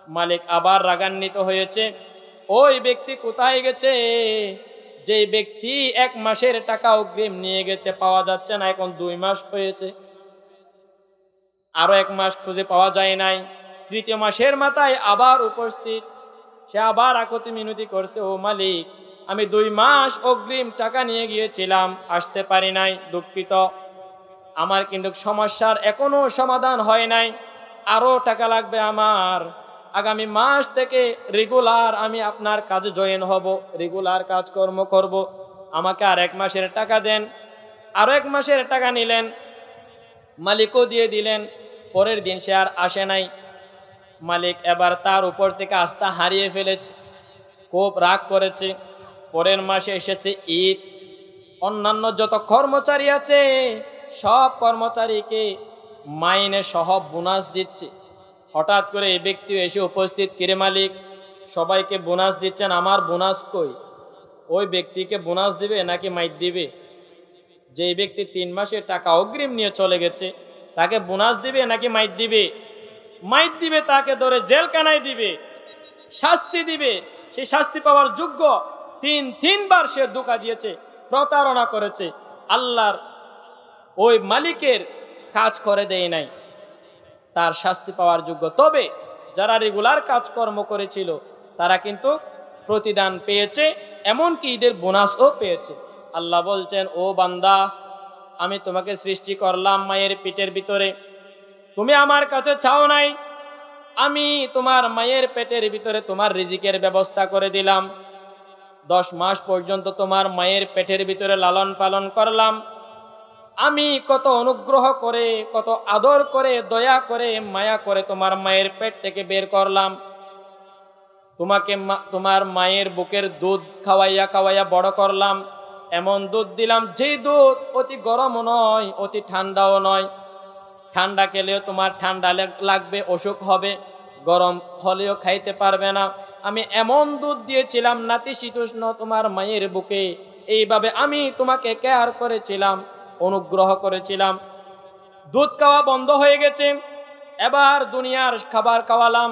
মালিক আবার রাগান্বিত হয়েছে, ওই ব্যক্তি কোথায় গেছে? যে ব্যক্তি 1 মাসের টাকা অগ্রিম নিয়ে গেছে, পাওয়া যাচ্ছে না, এখন 2 মাস হয়েছে, আরো 1 মাস খুঁজে পাওয়া যায় নাই। 3য় মাসের মাথায় আবার উপস্থিত, সে আবার আকুতি মিনতি করছে, ও মালিক আমি 2 মাস অগ্রিম টাকা নিয়ে গিয়েছিলাম, আসতে পারি নাই, দুঃখিত, আমার কিন্তু সমস্যার এখনো সমাধান হয় নাই, আরো টাকা লাগবে আমার, আগামী মাস থেকে রেগুলার আমি আপনার কাজে জয়েন হব, রেগুলার কাজকর্ম করব, আমাকে আর 1 মাসের টাকা দেন। আরো 1 মাসের টাকা নিলেন, মালিকও দিয়ে দিলেন। পরের দিন সে আর আসে নাই। মালিক এবার তার উপর থেকে আস্থা হারিয়ে ফেলেছে, খুব রাগ করেছে। পরের মাসে এসেছে ঈদ, অন্যান্য যত কর্মচারী আছে সব কর্মচারীকে মাইনে সহ বোনাস দিচ্ছে। হঠাৎ করে এই ব্যক্তি এসে উপস্থিত, কিরে মালিক সবাইকে বোনাস দিচ্ছেন, আমার বোনাস কই? ওই ব্যক্তিকে বোনাস দিবে নাকি মাইট দিবে? যে ব্যক্তি 3 মাসের টাকা অগ্রিম নিয়ে চলে গেছে তাকে বোনাস দিবে নাকি মাইট দিবে? মাইট দিবে, তাকে ধরে জেলখানায় দিবে, শাস্তি দিবে। সে শাস্তি পাওয়ার যোগ্য। 3বার সে ধোঁকা দিয়েছে, প্রতারণা করেছে, আল্লাহর ওই মালিকের কাজ করে দেয় নাই, তার শাস্তি পাওয়ার যোগ্য। তবে যারা রেগুলার কাজকর্ম করেছিল তারা কিন্তু প্রতিদান পেয়েছে, এমনকি ঈদের বোনাসও পেয়েছে। আল্লাহ বলছেন, ও বান্দা, আমি তোমাকে সৃষ্টি করলাম মায়ের পেটের ভিতরে, তুমি আমার কাছে চাও নাই, আমি তোমার মায়ের পেটের ভিতরে তোমার রিজিকের ব্যবস্থা করে দিলাম। 10 মাস পর্যন্ত তোমার মায়ের পেটের ভিতরে লালন পালন করলাম। আমি কত অনুগ্রহ করে, কত আদর করে, দয়া করে, মায়া করে তোমার মায়ের পেট থেকে বের করলাম। তোমাকে তোমার মায়ের বুকের দুধ খাওয়াইয়া খাওয়াইয়া বড় করলাম। এমন দুধ দিলাম যে দুধ অতি গরমও নয়, অতি ঠান্ডাও নয়। ঠান্ডা খেলেও তোমার ঠান্ডা লাগবে, অসুখ হবে, গরম হলেও খাইতে পারবে না। আমি এমন দুধ দিয়েছিলাম নাতিশীতোষ্ণ তোমার মায়ের বুকে। এইভাবে আমি তোমাকে কেয়ার করেছিলাম, অনুগ্রহ করেছিলাম। দুধ খাওয়া বন্ধ হয়ে গেছে, এবার দুনিয়ার খাবার খাওয়ালাম।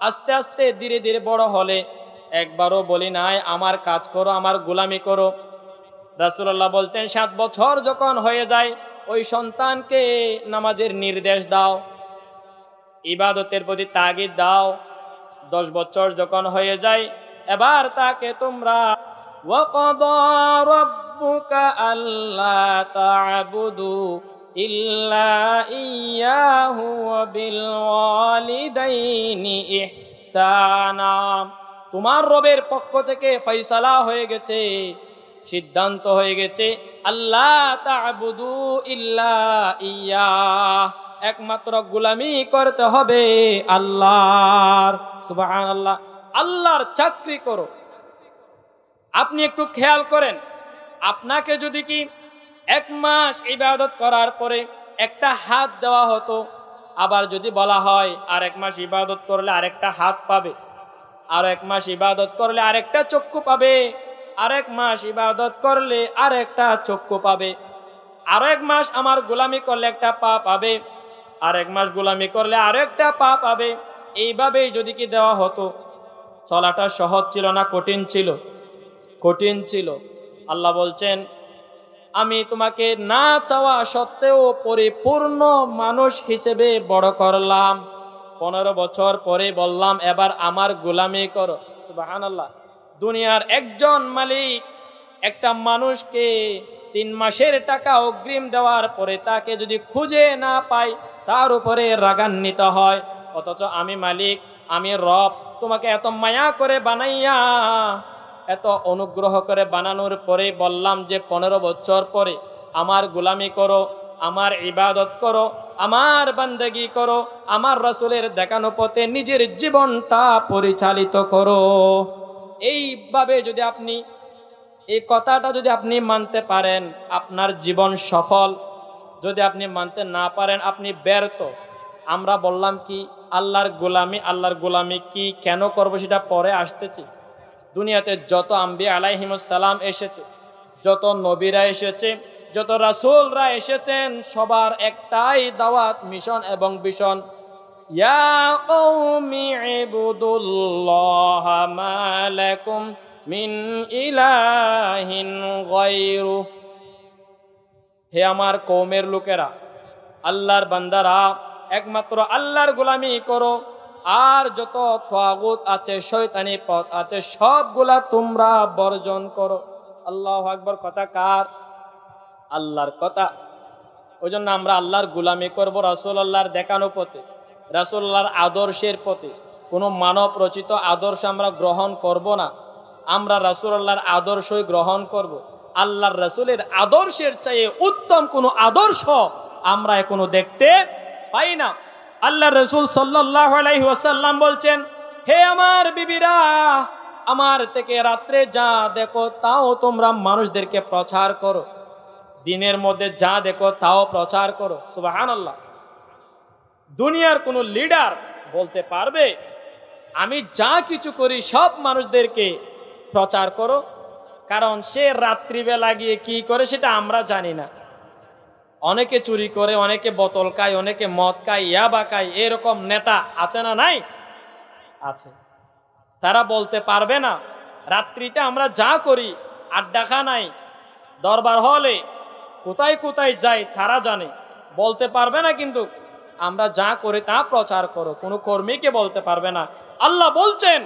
আস্তে আস্তে ধীরে ধীরে বড় হলে একবারও বলি নাই আমার কাজ করো, আমার গোলামি করো। রাসূলুল্লাহ বলছেন, 7 বছর যখন হয়ে যায় ওই সন্তানকে নামাজের নির্দেশ দাও, ইবাদতের প্রতি তাগিদ দাও। 10 বছর যখন হয়ে যায় এবার তাকে তোমরা ওয়াকাদা রাব্বুকা আল্লা তা'বুদু ইল্লা ইয়্যাহু ওয়া বিল ওয়ালিদাইনি ইহসানা। তোমার রবের পক্ষ থেকে ফয়সালা হয়ে গেছে, সিদ্ধান্ত হয়ে গেছে, আল্লাহ তা'বুদু ইল্লা ইয়্যাহ, একমাত্র গোলামি করতে হবে আল্লাহর। সুবহানাল্লাহ। আল্লাহর চাকরি করো। আপনি একটু খেয়াল করেন, আপনাকে যদি কি 1 মাস ইবাদত করার পরে একটা হাত দেওয়া হতো, আবার যদি বলা হয় আর 1 মাস ইবাদত করলে আরেকটা হাত পাবে, আর 1 মাস ইবাদত করলে আরেকটা চক্ষু পাবে, আর 1 মাস ইবাদত করলে আরেকটা চক্ষু পাবে, আর 1 মাস আমার গোলামি করলে একটা পা পাবে, আর 1 মাস গোলামি করলে আরেকটা পা পাবে, এইভাবেই যদি কি দেওয়া হতো, চলাটা সহজ ছিল না কঠিন ছিল? কঠিন ছিল। আল্লাহ বলছেন, আমি তোমাকে না চাওয়া সত্ত্বেও পরিপূর্ণ মানুষ হিসেবে বড় করলাম। 15 বছর পরে বললাম এবার আমার গোলামি করো। সুবহানাল্লাহ। দুনিয়ার একজন মালিক একটা মানুষকে 3 মাসের টাকা অগ্রিম দেওয়ার পরে তাকে যদি খুঁজে না পায় তার উপরে রাগান্বিত হয়, অথচ আমি মালিক, আমি রব, তোমাকে এত মায়া করে বানাইয়া, এত অনুগ্রহ করে বানানোর পরে বললাম যে 15 বছর পরে আমার গোলামি করো, আমার ইবাদত করো, আমার বান্দেগি করো, আমার রাসূলের দেখানো পথে নিজের জীবনটা পরিচালিত করো। এইভাবে যদি আপনি এই কথাটা যদি আপনি মানতে পারেন আপনার জীবন সফল, যদি আপনি মানতে না পারেন আপনি ব্যর্থ। আমরা বললাম কি আল্লাহর গোলামি কি কেন করব সেটা পরে আসতেছি। দুনিয়াতে যত আম্বিয়া আলাইহিমুস সালাম এসেছে, যত নবীরা এসেছে, যত রাসূলরা এসেছেন, সবার একটাই দাওয়াত, মিশন এবং ভিশন, ইয়া কওমি ইবুদুল্লাহা মা লাকুম মিন ইলাহিন গায়রু। হে আমার কওমের লোকেরা, আল্লাহর বান্দারা, একমাত্র আল্লাহর গোলামি করো, আর যত তাগুত আছে, শয়তানি পথ আছে, সবগুলা তোমরা বর্জন করো। আল্লাহু আকবার। কথা কার? আল্লাহর কথা। ওই জন্য আমরা আল্লাহর গোলামি করব রাসূলুল্লাহর দেখানো পথে, রাসূলুল্লাহর আদর্শের পথে। কোনো মানব রচিত আদর্শ আমরা গ্রহণ করব না, আমরা রাসূলুল্লাহর আদর্শই গ্রহণ করব। আল্লাহর রাসূলের আদর্শের চেয়ে উত্তম কোনো আদর্শ আমরা এখনো দেখতে পাই না। আল্লাহ রাসূল সাল্লাল্লাহু আলাইহি ওয়াসাল্লাম বলছেন, হে আমার বিবিরা, আমার থেকে রাত্রে যা দেখো তাও তোমরা মানুষদেরকে প্রচার করো, দিনের মধ্যে যা দেখো তাও প্রচার করো। সুবহানাল্লাহ। দুনিয়ার কোনো লিডার বলতে পারবে আমি যা কিছু করি সব মানুষদেরকে প্রচার করো? কারণ সে রাত্রিবেলা গিয়ে কি করে সেটা আমরা জানি না। অনেকে চুরি করে, অনেকে বোতল খায়, অনেকে মদ খায়, ইয়াবা খায়, এরকম নেতা আছে না নাই? আছে। তারা বলতে পারবে না রাত্রিতে আমরা যা করি, আড্ডাখানায়, দরবার হলে, কোথায় কোথায় যাই তারা জানে, বলতে পারবে না। কিন্তু আমরা যা করি তা প্রচার করো, কোনো কর্মীকে বলতে পারবে না। আল্লাহ বলছেন,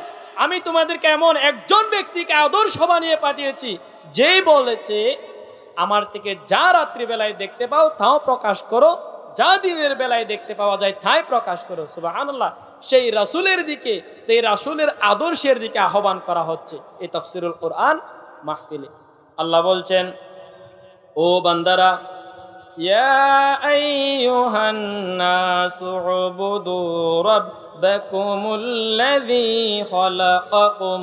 আমি তোমাদেরকে এমন একজন ব্যক্তিকে আদর্শ বানিয়ে পাঠিয়েছি যেই বলেছে আমার থেকে যা রাত্রিবেলায় দেখতে পাও তাও প্রকাশ করো, যা দিনের বেলায় দেখতে পাওয়া যায় তাই প্রকাশ করো। সুবহানাল্লাহ। সেই রাসূলের দিকে, সেই রাসূলের আদর্শের দিকে আহ্বান করা হচ্ছে এই তাফসীরুল কোরআন মাহফিলে। আল্লাহ বলছেন, ও বান্দারা, ইয়া আইয়ুহান নাসু উবুদু রাব্বাকুমুল্লাযী খালাকাকুম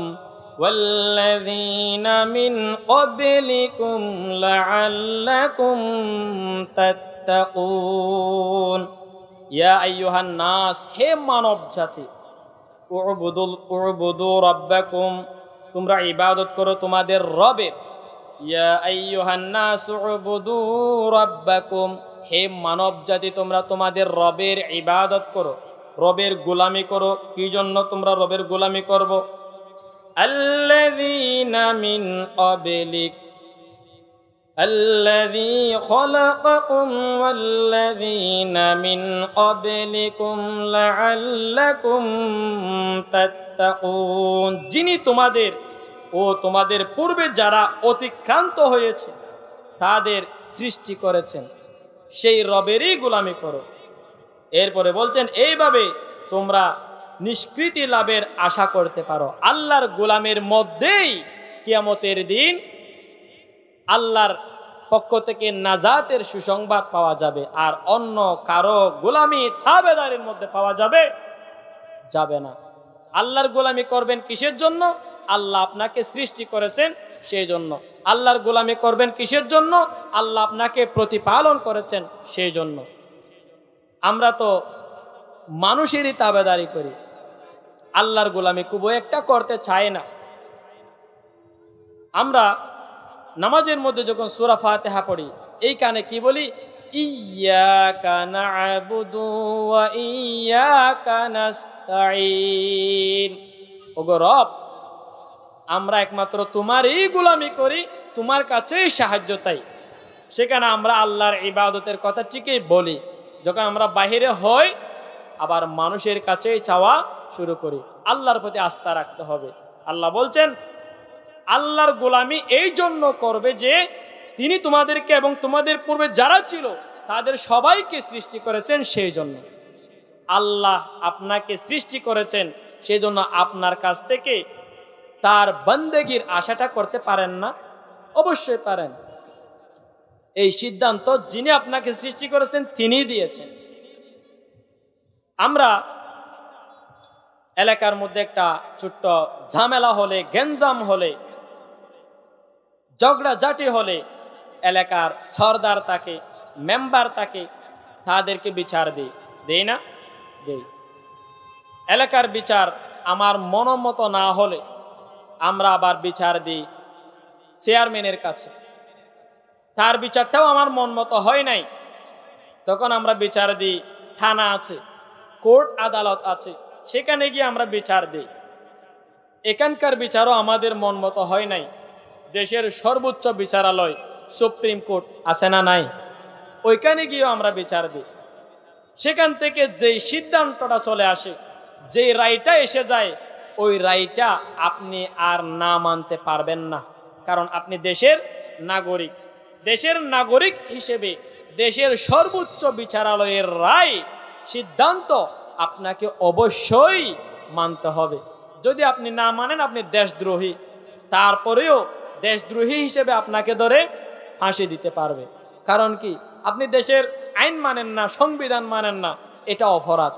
ওয়াল্লাযীনা মিন ক্বাবলিকুম লাআল্লাকুম তাত্তাকুন। ইয়া আইয়ুহান নাস, হে মানব জাতি, উবুদু রাব্বাকুম, তোমরা ইবাদত করো তোমাদের রবের। ইয়া আইয়ুহান নাস উবুদু রাব্বাকুম, হে মানব জাতি তোমরা তোমাদের রবের ইবাদত করো, রবের গোলামি করো। কি জন্য তোমরা রবের গোলামি করবো? আল্লাযীনা মিন ক্বাবলিক, আল্লাযী খালাকাকুম ওয়াল্লাযীনা মিন ক্বাবলিকুম লাআল্লাকুম তাত্তাকুন, যিনি তোমাদের ও তোমাদের পূর্বে যারা অতিক্রান্ত হয়েছে তাদের সৃষ্টি করেছেন, সেই রবেরই গোলামি করো। এরপরে বলছেন, এইভাবে তোমরা নিষ্কৃতি লাভের আশা করতে পারো। আল্লাহর গোলামের মধ্যেই কিয়ামতের দিন আল্লাহর পক্ষ থেকে নাজাতের সুসংবাদ পাওয়া যাবে, আর অন্য কারো গোলামি তাবেদারের মধ্যে পাওয়া যাবে না। আল্লাহর গোলামি করবেন কিসের জন্য? আল্লাহ আপনাকে সৃষ্টি করেছেন সেই জন্য। আল্লাহর গোলামি করবেন কিসের জন্য? আল্লাহ আপনাকে প্রতিপালন করেছেন সেই জন্য। আমরা তো মানুষেরই তাবেদারি করি, আল্লাহর গোলামি খুব একটা করতে চাই না। আমরা নামাজের মধ্যে যখন সূরা ফাতিহা পড়ি, এই কানে কি বলি? ইয়্যাকা না'বুদু ওয়া ইয়্যাকা নাস্তাঈন। ওগো রব, আমরা একমাত্র তোমারই গোলামি করি, তোমার কাছেই সাহায্য চাই। সেখানে আমরা আল্লাহর ইবাদতের কথা ঠিকই বলি, যখন আমরা বাহিরে হই আবার মানুষের কাছেই চাওয়া শুরু করি। আল্লাহর প্রতি আস্থা রাখতে হবে। আল্লাহ বলছেন, আল্লাহর গোলামি এই জন্য করবে যে তিনি তোমাদেরকে এবং তোমাদের পূর্বে যারা ছিল তাদের সবাইকে সৃষ্টি করেছেন সেই জন্য। আল্লাহ আপনাকে সৃষ্টি করেছেন সেই জন্য আপনার কাছ থেকে তার বন্দেগীর আশাটা করতে পারেন না? অবশ্যই পারেন। এই সিদ্ধান্ত যিনি আপনাকে সৃষ্টি করেছেন তিনিই দিয়েছেন। আমরা এলাকার মধ্যে একটা ছোট্ট ঝামেলা হলে, গেঞ্জাম হলে, ঝগড়াঝাটি হলে এলাকার সরদার তাকে, মেম্বার তাকে, তাদেরকে বিচার দেই না? দেই। এলাকার বিচার আমার মনোমত না হলে আমরা আবার বিচার দিই চেয়ারম্যানের কাছে। তার বিচারটাও আমার মন মতো হয় নাই, তখন আমরা বিচার দিই থানা আছে, কোর্ট আদালত আছে, সেখানে গিয়ে আমরা বিচার দিই। এখানকার বিচারও আমাদের মন মতো হয় নাই, দেশের সর্বোচ্চ বিচারালয় সুপ্রিম কোর্ট আছে না নাই? ওইখানে গিয়েও আমরা বিচার দিই। সেখান থেকে যেই সিদ্ধান্তটা চলে আসে, যেই রায়টা এসে যায়, ওই রায়টা আপনি আর না মানতে পারবেন না, কারণ আপনি দেশের নাগরিক। দেশের নাগরিক হিসেবে দেশের সর্বোচ্চ বিচারালয়ের রায়, সিদ্ধান্ত আপনাকে অবশ্যই মানতে হবে। যদি আপনি না মানেন আপনি দেশদ্রোহী, তারপরেও দেশদ্রোহী হিসেবে আপনাকে ধরে ফাঁসি দিতে পারবে। কারণ কি? আপনি দেশের আইন মানেন না, সংবিধান মানেন না, এটা অপরাধ।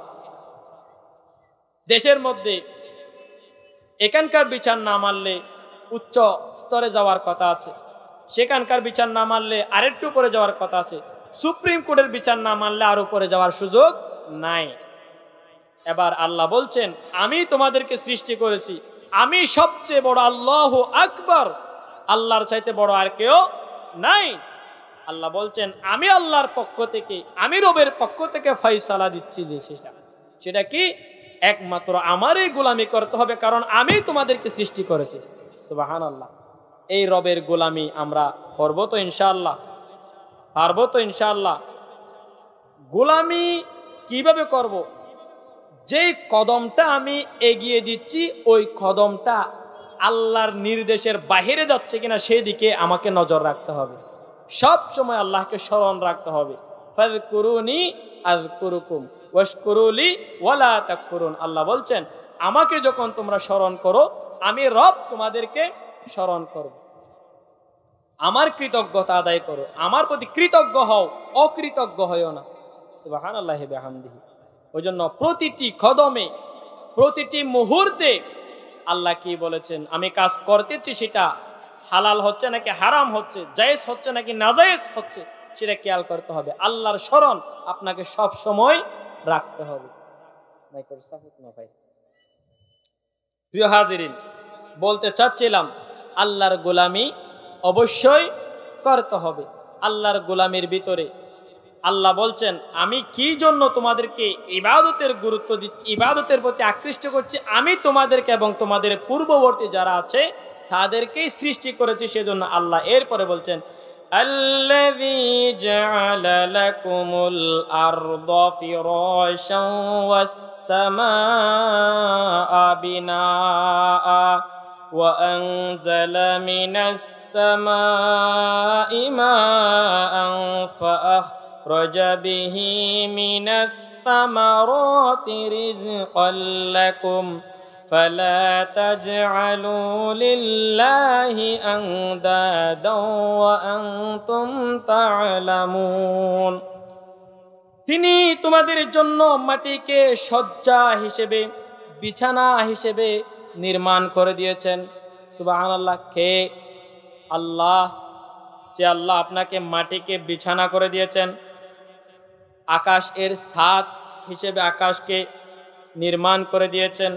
দেশের মধ্যে এখানকার বিচার না মানলে উচ্চ স্তরে যাওয়ার কথা আছে, সেখানকার বিচার না মানলে আরেকটু উপরে যাওয়ার কথা আছে, সুপ্রিম কোর্টের বিচার না মানলে আর উপরে যাওয়ার সুযোগ নাই। এবার আল্লাহ বলছেন, আমি তোমাদেরকে সৃষ্টি করেছি, আমি সবচেয়ে বড়, আল্লাহু আকবার, আল্লাহর চাইতে বড় আর কেউ নাই। আল্লাহ বলছেন, আমি আল্লাহর পক্ষ থেকে, আমি রবের পক্ষ থেকে ফয়সালা দিচ্ছি যে সেটা কি? একমাত্র আমারই গোলামি করতে হবে, কারণ আমি তোমাদেরকে সৃষ্টি করেছি। সুবহানাল্লাহ। এই রবের গোলামি আমরা করব তো ইনশাআল্লাহ? পারবো তো ইনশাআল্লাহ? গোলামি কিভাবে করব? যেই কদমটা আমি এগিয়ে দিচ্ছি ওই কদমটা আল্লাহর নির্দেশের বাহিরে যাচ্ছে কিনা সেই দিকে আমাকে নজর রাখতে হবে। সব সময় আল্লাহকে স্মরণ রাখতে হবে। ফাযকুরুনি আযকুরুকুম ওয়াশকুরুলি ওয়ালা তাকফুরুন। আল্লাহ বলছেন আমাকে যখন তোমরা স্মরণ করো আমি রব তোমাদেরকে স্মরণ করব। আমার কৃতজ্ঞতা আদায় করো, আমার প্রতি কৃতজ্ঞ হও, অকৃতজ্ঞ হইও না। সুবহানাল্লাহি বিহামদিহি। ওই জন্য প্রতিটি কদমে প্রতিটি মুহূর্তে আল্লাহ কি বলেছেন, আমি কাজ করতেছি সেটা হালাল হচ্ছে নাকি হারাম হচ্ছে, জায়েজ হচ্ছে নাকি নাজায়েজ হচ্ছে, সেটা খেয়াল করতে হবে। আল্লাহর স্মরণ আপনাকে সব সময় রাখতে হবে। প্রিয় হাজিরিন, বলতে চাচ্ছিলাম আল্লাহর গোলামি অবশ্যই করতে হবে। আল্লাহর গোলামির ভিতরে আল্লাহ বলছেন আমি কি জন্য তোমাদেরকে ইবাদতের গুরুত্ব দিচ্ছি, ইবাদতের প্রতি আকৃষ্ট করছি, আমি তোমাদেরকে এবং তোমাদের পূর্ববর্তী যারা আছে তাদেরকেই সৃষ্টি করেছি, সেজন্য আল্লাহ এরপরে বলছেন আল্লাযী জাআলা লাকুমুল আরদা ফিরাশান ওয়াস সামাআ বিনাআ ওয়া আনজালা মিনাস সামাই মাআন فأخرج به من الثمرات رزقا لكم فلا تجعلوا لله أندادا وأنتم تعلمون। তিনি তোমাদের জন্য মাটিকে শয্যা হিসেবে, বিছানা হিসেবে নির্মাণ করে দিয়েছেন। সুবহানাল্লাহ। কে? আল্লাহ। যে আল্লাহ আপনাকে মাটিকে বিছানা করে দিয়েছেন, আকাশ এর ছাদ হিসেবে আকাশকে নির্মাণ করে দিয়েছেন,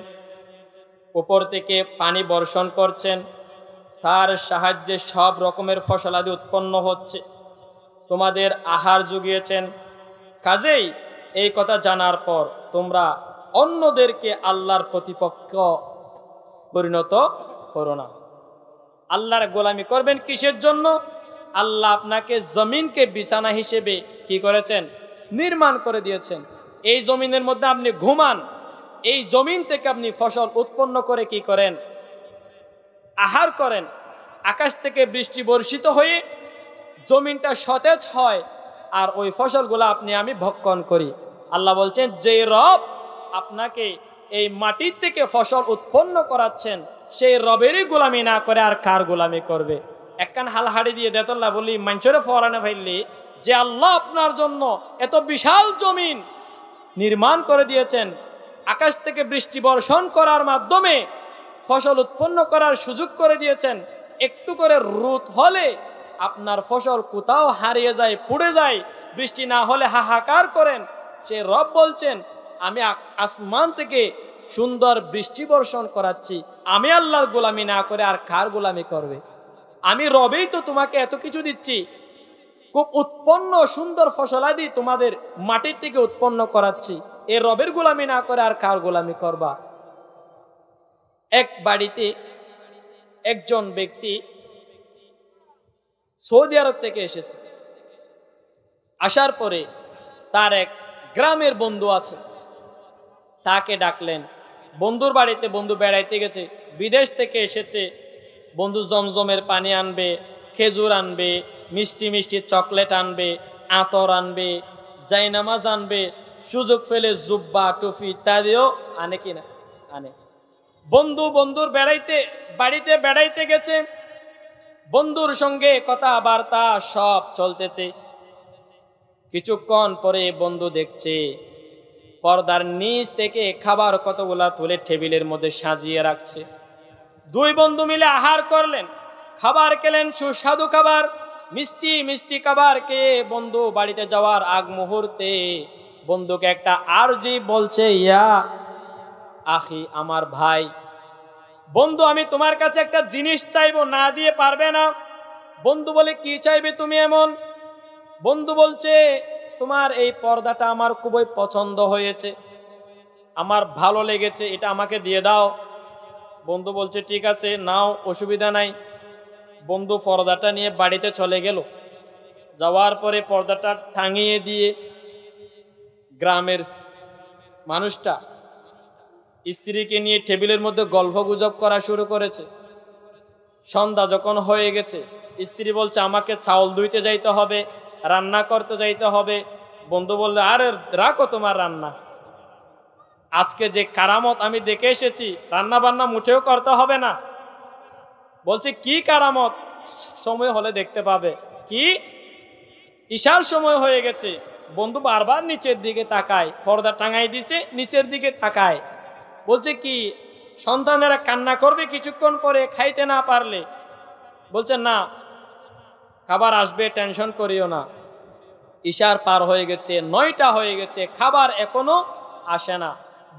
উপর থেকে পানি বর্ষণ করছেন, তার সাহায্যে সব রকমের ফসলাদি উৎপন্ন হচ্ছে, তোমাদের আহার জুগিয়েছেন। কাজেই এই কথা জানার পর তোমরা অন্যদেরকে আল্লাহর প্রতিপক্ষ পরিণত করো না। আল্লাহর গোলামি করবেন কিসের জন্য? আল্লাহ আপনাকে জমিনকে বিছানা হিসেবে কি করেছেন? নির্মাণ করে দিয়েছেন। এই জমিনের মধ্যে আপনি ঘুমান, এই জমিন থেকে আপনি ফসল উৎপন্ন করে কি করেন? আহার করেন। আকাশ থেকে বৃষ্টি বর্ষিত হয়ে জমিনটা সতেজ হয়, আর ওই ফসলগুলো আপনি আমি ভক্ষণ করি। আল্লাহ বলছেন যে রব আপনাকে এই মাটির থেকে ফসল উৎপন্ন করাচ্ছেন, সেই রবেরই গোলামি না করে আর কার গোলামি করবে? একখান হালহাড়ি দিয়ে দেতল্লা বলি মাঞ্চরে ফরানে ফেললি যে আল্লাহ আপনার জন্য এত বিশাল জমিন নির্মাণ করে দিয়েছেন, আকাশ থেকে বৃষ্টি বর্ষণ করার মাধ্যমে ফসল উৎপন্ন করার সুযোগ করে দিয়েছেন, একটু করে রোদ হলে আপনার ফসল কোথাও হারিয়ে যায়, পুড়ে যায়, বৃষ্টি না হলে হাহাকার করেন। সেই রব বলছেন আমি আসমান থেকে সুন্দর বৃষ্টি বর্ষণ করাচ্ছি, আমি আল্লাহর গোলামি না করে আর কার গোলামি করবে? আমি রবেই তো তোমাকে এত কিছু দিচ্ছি, খুব উৎপন্ন সুন্দর ফসলাদি তোমাদের মাটির থেকে উৎপন্ন করাচ্ছি, এ রবের গোলামি না করে আর কার গোলামি করবা? এক বাড়িতে একজন ব্যক্তি সৌদি আরব থেকে এসেছে। আসার পরে তার এক গ্রামের বন্ধু আছে, তাকে ডাকলেন। বন্ধুর বাড়িতে বন্ধু বেড়াইতে গেছে, বিদেশ থেকে এসেছে। বন্ধু জমজমের পানি আনবে, খেজুর আনবে, মিষ্টি মিষ্টি চকলেট আনবে, আতর আনবে, জায়নামাজ আনবে, সুযোগ পেলে জুব্বা টুপি ইত্যাদিও আনে কিনা? আনে। বন্ধুর বাড়িতে বেড়াইতে গেছে, বন্ধুর সঙ্গে কথাবার্তা সব চলতেছে। কিছুক্ষণ পরে বন্ধু দেখছে পর্দার নিচ থেকে খাবার কতগুলা তুলে টেবিলের মধ্যে সাজিয়ে রাখছে। দুই বন্ধু মিলে আহার করলেন, খাবার খেলেন, সুস্বাদু খাবার, মিষ্টি মিষ্টি খাবার খেয়ে বন্ধু বাড়িতে যাওয়ার আগ মুহূর্তে বন্ধুকে একটা আরজি বলছে, ইয়া আখি, আমার ভাই, বন্ধু আমি তোমার কাছে একটা জিনিস চাইবো, না দিয়ে পারবে না? বন্ধু বলে কি চাইবে তুমি এমন? বন্ধু বলছে তোমার এই পর্দাটা আমার খুবই পছন্দ হয়েছে, আমার ভালো লেগেছে, এটা আমাকে দিয়ে দাও। বন্ধু বলছে ঠিক আছে নাও, অসুবিধা নাই। বন্ধু পর্দাটা নিয়ে বাড়িতে চলে গেল। যাওয়ার পরে পর্দাটা টাঙিয়ে দিয়ে গ্রামের মানুষটা স্ত্রীকে নিয়ে টেবিলের মধ্যে গল্প গুজব করা শুরু করেছে। সন্ধ্যা যখন হয়ে গেছে, স্ত্রী বলছে আমাকে চাউল ধুইতে যাইতে হবে, রান্না করতে যাইতে হবে। বন্ধু বললে আরে রাখো তোমার রান্না, আজকে যে কারামত আমি দেখে এসেছি, রান্না বান্না মুঠেও করতে হবে না। বলছে কি কারামত? সময় হলে দেখতে পাবে। কি? ঈশার সময় হয়ে গেছে। বন্ধু বারবার নিচের দিকে তাকায়, পর্দা টাঙাই দিছে, নিচের দিকে তাকায়। বলছে কি সন্তানেরা কান্না করবে কিছুক্ষণ পরে খাইতে না পারলে? বলছে না, খাবার আসবে, টেনশন করিও না। ঈশার পার হয়ে গেছে, 9টা হয়ে গেছে, খাবার এখনো আসে না।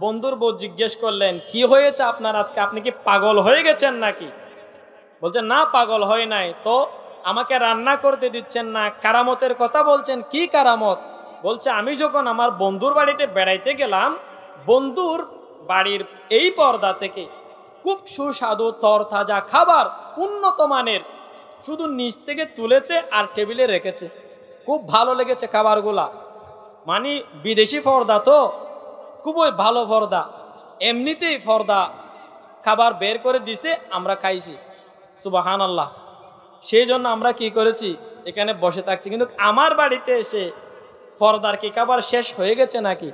বন্ধুর বউ জিজ্ঞেস করলেন কি হয়েছে আপনার আজকে, আপনি কি পাগল হয়ে গেছেন নাকি? বলছে না, পাগল হয় নাই। তো আমাকে রান্না করতে দিচ্ছেন না, কারামতের কথা বলছেন, কি কারামত? বলছে আমি যখন আমার বন্ধুর বাড়িতে বেড়াইতে গেলাম, বন্ধুর বাড়ির এই পর্দা থেকে খুব সুস্বাদু তরতাজা খাবার, উন্নত মানের, শুধু নিচ থেকে তুলেছে আর টেবিলে রেখেছে। খুব ভালো লেগেছে খাবারগুলা। মানে বিদেশি পর্দা তো, খুবই ভালো পর্দা, এমনিতেই পর্দা খাবার বের করে দিছে, আমরা খাইছি। সুবহানাল্লাহ। সেই জন্য আমরা কি করেছি, এখানে বসে থাকছি। কিন্তু আমার বাড়িতে এসে পর্দার কি খাবার শেষ হয়ে গেছে নাকি,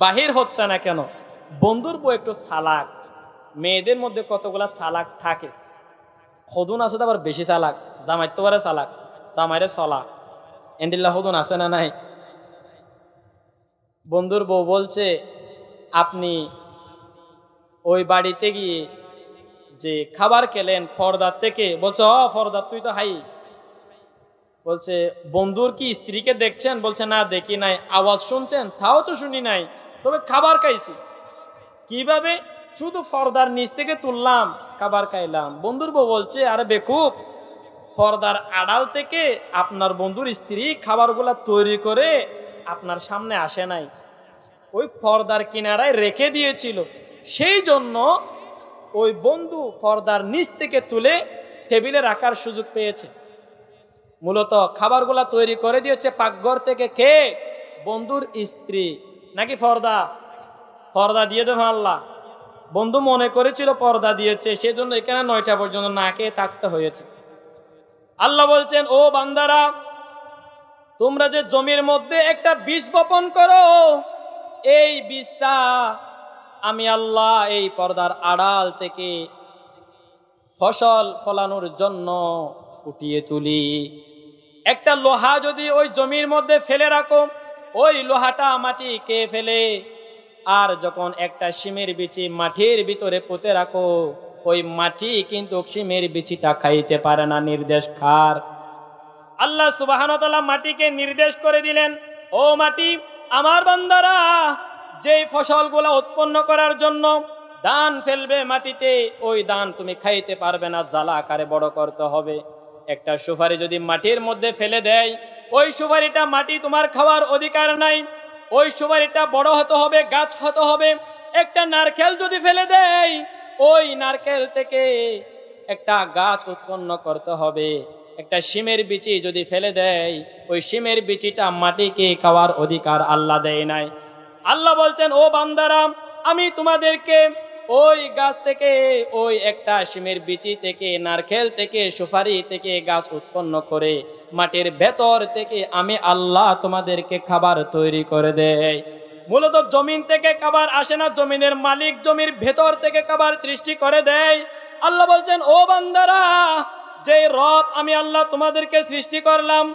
বাহির হচ্ছে না কেন? বন্ধুর বউ একটু চালাক। মেয়েদের মধ্যে কতগুলা চালাক থাকে। হদুন আছে তো আবার বেশি চালাক, জামাই তো বারে চালাক, জামাইরে চলা এন্ডিল্লা হদুন আছে না নাই? বন্ধুর বউ বলছে আপনি ওই বাড়িতে গিয়ে যে খাবার খেলেন পর্দার থেকে, বলছে পর্দা তুই তো হাই। বলছে বন্ধুর কি স্ত্রীকে দেখছেন? বলছে না দেখি নাই। আওয়াজ শুনছেন? তাও তো শুনি নাই, তবে খাবার খাইছি। কিভাবে? শুধু পর্দার নিচ থেকে তুললাম, খাবার খাইলাম। বন্ধুর বউ বলছে আরে বেকুব, পর্দার আড়াল থেকে আপনার বন্ধুর স্ত্রী খাবারগুলা তৈরি করে আপনার সামনে আসে নাই, ওই পর্দার কিনারায় রেখে দিয়েছিল। সেই জন্য ওই বন্ধু পর্দার নিচ থেকে তুলে টেবিলে রাখার সুযোগ পেয়েছে। মূলত খাবারগুলা তৈরি করে দিয়েছে পাকঘর থেকে কে? বন্ধুর স্ত্রী। নাকি পর্দা? পর্দা দিয়ে দেব আল্লাহ। বন্ধু মনে করেছিল পর্দা দিয়েছে, সেজন্য এখানে 9টা পর্যন্ত না খেয়ে থাকতে হয়েছে। আল্লাহ বলছেন ও বান্দারা, তোমরা যে জমির মধ্যে একটা বীজ বপন করো, এই বীজটা আমি আল্লাহ এই পর্দার আড়াল থেকে ফসল ফলানোর জন্য ফুটিয়ে তুলি। একটা লোহা যদি ওই জমির মধ্যে ফেলে রাখো, ওই লোহাটা মাটি খেয়ে ফেলে। আর যখন একটা শিমের বিচি মাটির ভিতরে পুঁতে রাখো, ওই মাটি কিন্তু শিমের বিচিটা খাইতে পারে না, নির্দেশ কার? আল্লাহ সুবহানাহু ওয়া তাআলা মাটিকে নির্দেশ করে দিলেন, ও মাটি, আমার বান্দারা যেই ফসলগুলো উৎপন্ন করার জন্য দান ফেলবে মাটিতে, ওই দান তুমি খাইতে পারবে না, জ্বালা আকারে বড় করতে হবে। একটা সুপারি যদি মাটির মধ্যে ফেলে দেয়, ওই সুপারিটা মাটি তোমার খাওয়ার অধিকার নাই, ওই সুপারিটা বড় হতে হবে, গাছ হতে হবে। একটা নারকেল যদি ফেলে দেয়, ওই নারকেল থেকে একটা গাছ উৎপন্ন করতে হবে। একটা শিমের বিচি যদি ফেলে দেয়, ওই শিমের বিচিটা মাটিকে খাওয়ার অধিকার আল্লাহ দেয় নাই। আল্লাহ বলছেন ও বান্দারা, আমি তোমাদেরকে ওই গাছ থেকে, ওই একটা শিমের বিচি থেকে, নারকেল থেকে, সুপারি থেকে গাছ উৎপন্ন করে মাটির ভেতর থেকে আমি আল্লাহ তোমাদেরকে খাবার তৈরি করে দেয়। মূলত জমিন থেকে খাবার আসে না, জমিনের মালিক জমির ভেতর থেকে খাবার সৃষ্টি করে দেয়। আল্লাহ বলছেন ও বান্দারা, যে রব আমি আল্লাহ তোমাদেরকে সৃষ্টি করলাম,